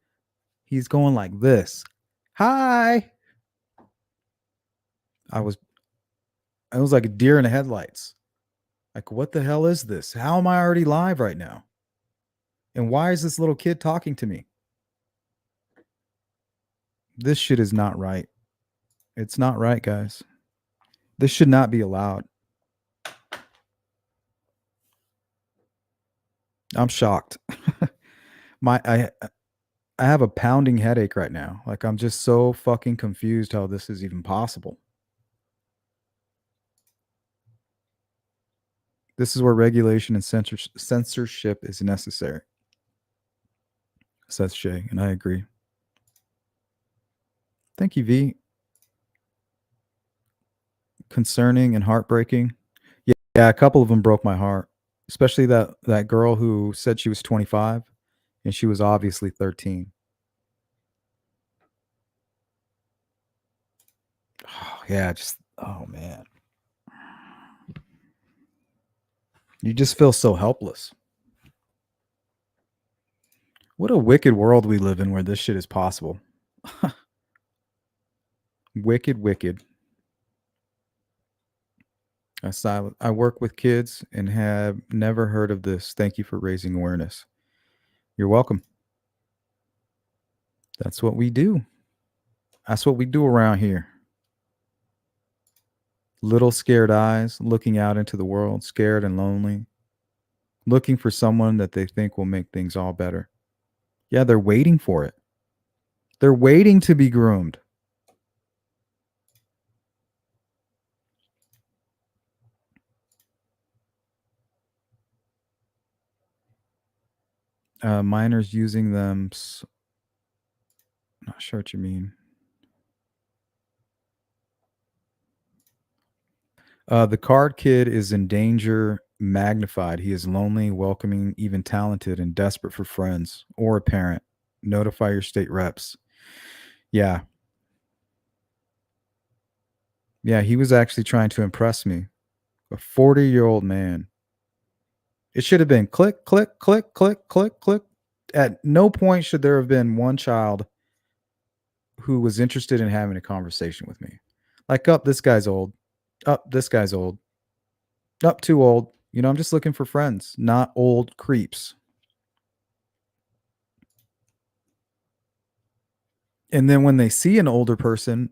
He's going like this. Hi. I was like a deer in the headlights. Like, what the hell is this? How am I already live right now? And why is this little kid talking to me? This shit is not right. It's not right, guys. This should not be allowed. I'm shocked. I have a pounding headache right now. Like, I'm just so fucking confused how this is even possible. This is where regulation and censorship is necessary, says Shay, and I agree. Thank you, V. Concerning and heartbreaking. Yeah, a couple of them broke my heart, especially that girl who said she was 25 and she was obviously 13. Oh, yeah, oh man. You just feel so helpless. What a wicked world we live in where this shit is possible. Wicked. I work with kids and have never heard of this. Thank you for raising awareness. You're welcome. That's what we do. That's what we do around here. Little scared eyes looking out into the world, scared and lonely, looking for someone that they think will make things all better. Yeah, they're waiting for it. They're waiting to be groomed. Minors using them. Not sure what you mean. The card kid is in danger magnified. He is lonely, welcoming, even talented, and desperate for friends or a parent. Notify your state reps. Yeah. Yeah, he was actually trying to impress me. A 40-year-old man. It should have been click, click, click, click, click, click. At no point should there have been one child who was interested in having a conversation with me. Like, this guy's old. This guy's old. Too old. You know, I'm just looking for friends, not old creeps. And then when they see an older person,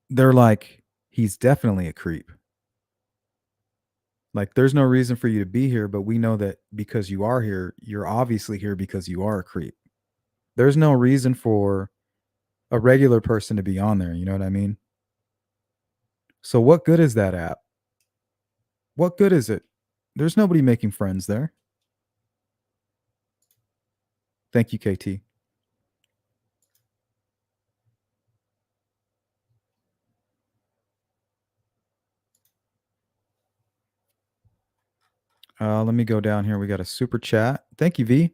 they're like, he's definitely a creep. Like, there's no reason for you to be here, but we know that because you are here, you're obviously here because you are a creep. There's no reason for a regular person to be on there. You know what I mean? So what good is that app? What good is it? There's nobody making friends there. Thank you, KT. Let me go down here. We got a super chat. Thank you, V.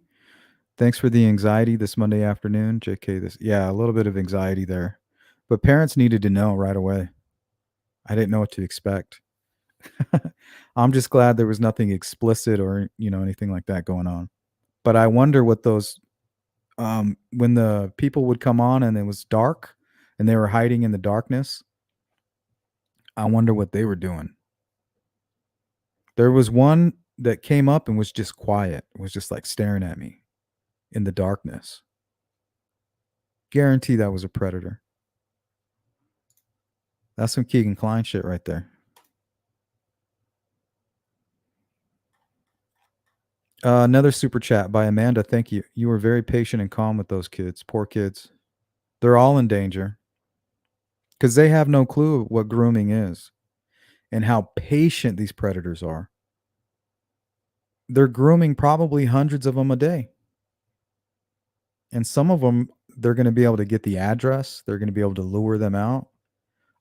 Thanks for the anxiety this Monday afternoon. JK, yeah, a little bit of anxiety there. But parents needed to know right away. I didn't know what to expect. I'm just glad there was nothing explicit or, anything like that going on. But I wonder what those, when the people would come on and it was dark and they were hiding in the darkness, I wonder what they were doing. There was one that came up and was just quiet. It was just like staring at me in the darkness. Guarantee that was a predator. That's some Keegan Klein shit right there. Another super chat by Amanda. Thank you. You were very patient and calm with those kids. Poor kids. They're all in danger because they have no clue what grooming is and how patient these predators are. They're grooming probably hundreds of them a day. And some of them, they're going to be able to get the address. They're going to be able to lure them out.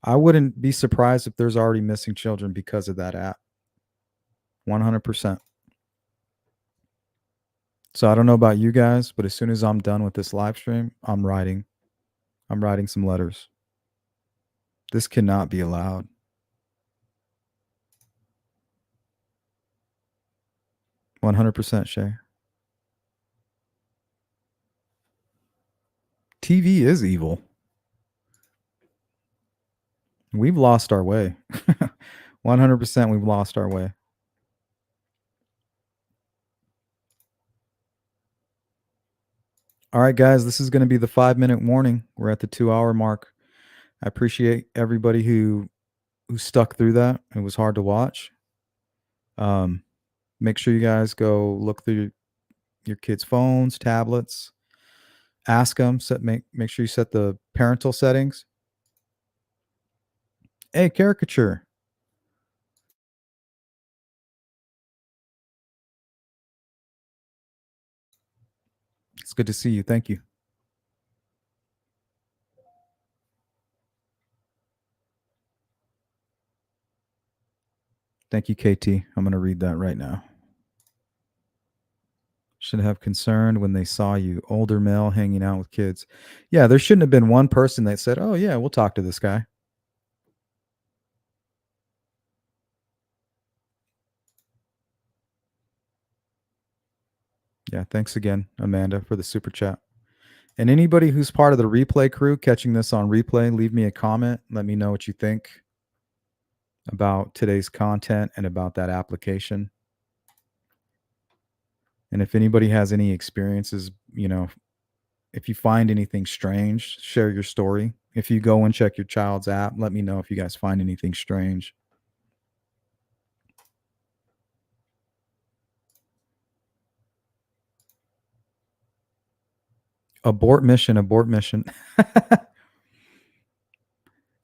I wouldn't be surprised if there's already missing children because of that app. 100%. So I don't know about you guys, but as soon as I'm done with this live stream, I'm writing some letters. This cannot be allowed. %, Shay. TV is evil. We've lost our way. 100% we've lost our way. All right, guys, this is going to be the 5-minute warning. We're at the 2-hour mark. I appreciate everybody who stuck through that. It was hard to watch. Make sure you guys go look through your kids' phones, tablets. Ask them. Make sure you set the parental settings. Hey, caricature. It's good to see you. Thank you. Thank you, KT. I'm going to read that right now. Should have concern when they saw you, older male hanging out with kids. Yeah, there shouldn't have been one person that said, oh, yeah, we'll talk to this guy. Yeah, thanks again, Amanda, for the super chat. And anybody who's part of the replay crew catching this on replay, leave me a comment. Let me know what you think about today's content and about that application. And if anybody has any experiences, if you find anything strange, share your story. If you go and check your child's app, let me know if you guys find anything strange. Abort mission.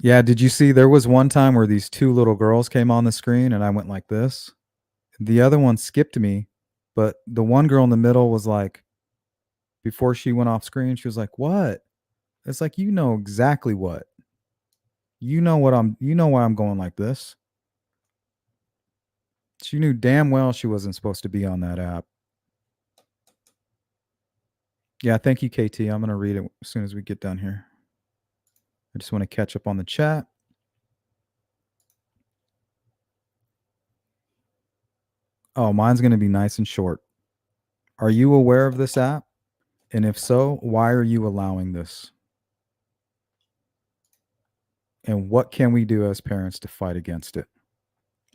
Yeah, did you see there was one time where these two little girls came on the screen and I went like this? The other one skipped me, but the one girl in the middle was like, before she went off screen, she was like, what? It's like, you know exactly what. You know why I'm going like this. She knew damn well she wasn't supposed to be on that app. Yeah, thank you, KT. I'm going to read it as soon as we get done here. I just want to catch up on the chat. Oh, mine's going to be nice and short. Are you aware of this app? And if so, why are you allowing this? And what can we do as parents to fight against it?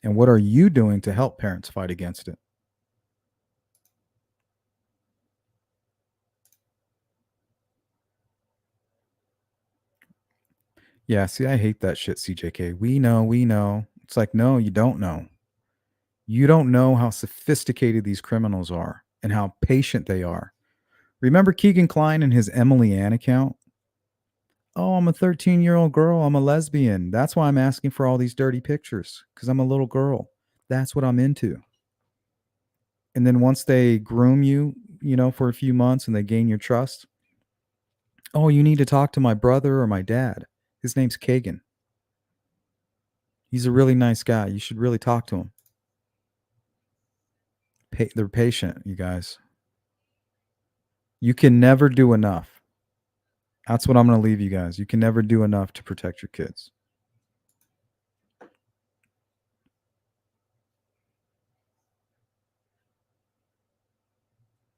And what are you doing to help parents fight against it? Yeah, see, I hate that shit, CJK. We know. It's like, no, you don't know. You don't know how sophisticated these criminals are and how patient they are. Remember Keegan Klein and his Emily Ann account? Oh, I'm a 13-year-old girl. I'm a lesbian. That's why I'm asking for all these dirty pictures, because I'm a little girl. That's what I'm into. And then once they groom you, for a few months and they gain your trust, oh, you need to talk to my brother or my dad. His name's Kagan. He's a really nice guy. You should really talk to him. They're patient, you guys. You can never do enough. That's what I'm going to leave you guys. You can never do enough to protect your kids.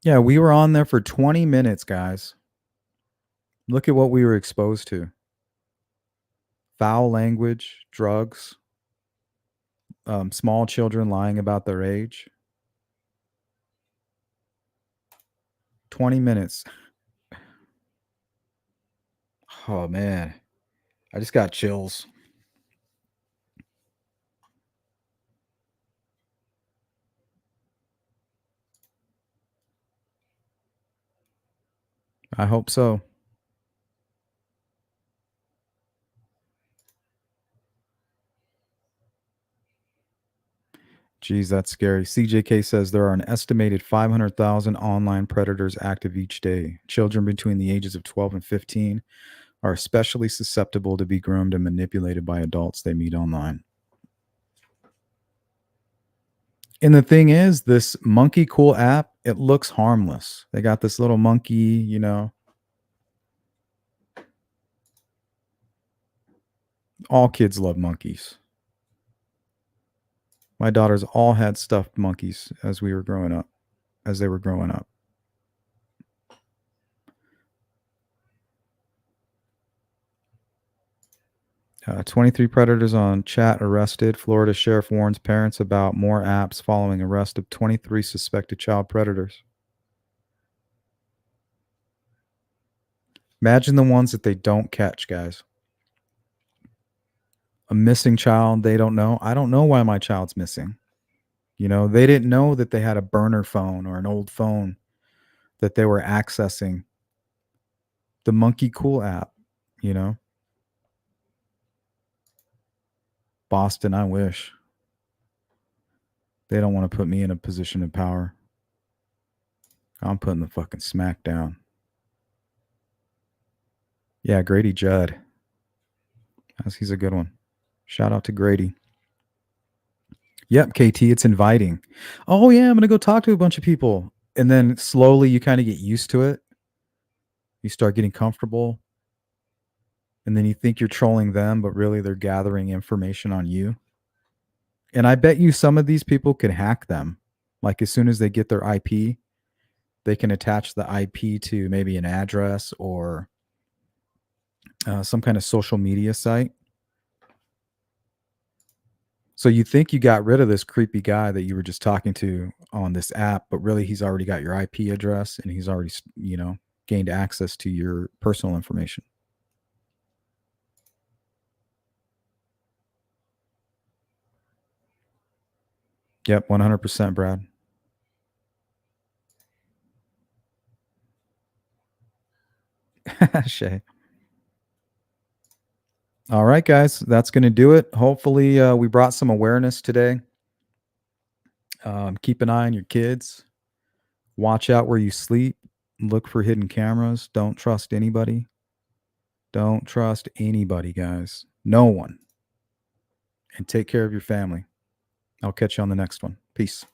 Yeah, we were on there for 20 minutes, guys. Look at what we were exposed to. Foul language, drugs, small children lying about their age. 20 minutes. Oh man, I just got chills. I hope so. Geez, that's scary. CJK says there are an estimated 500,000 online predators active each day. Children between the ages of 12 and 15 are especially susceptible to be groomed and manipulated by adults they meet online. And the thing is, this Monkey Cool app, it looks harmless. They got this little monkey, you know. All kids love monkeys. My daughters all had stuffed monkeys as they were growing up. 23 predators on chat arrested. Florida sheriff warns parents about more apps following arrest of 23 suspected child predators. Imagine the ones that they don't catch, guys. A missing child they don't know. I don't know why my child's missing. You know, they didn't know that they had a burner phone or an old phone that they were accessing. The Monkey Cool app, you know. Boston, I wish. They don't want to put me in a position of power. I'm putting the fucking smack down. Yeah, Grady Judd. He's a good one. Shout out to Grady. Yep, KT, it's inviting. Oh, yeah, I'm going to go talk to a bunch of people. And then slowly you kind of get used to it. You start getting comfortable. And then you think you're trolling them, but really they're gathering information on you. And I bet you some of these people can hack them. Like as soon as they get their IP, they can attach the IP to maybe an address or some kind of social media site. So you think you got rid of this creepy guy that you were just talking to on this app, but really he's already got your IP address and he's already, you know, gained access to your personal information. Yep, 100%, Brad. Shay. All right, guys, that's going to do it. Hopefully, we brought some awareness today. Keep an eye on your kids. Watch out where you sleep. Look for hidden cameras. Don't trust anybody. Don't trust anybody, guys. No one. And take care of your family. I'll catch you on the next one. Peace.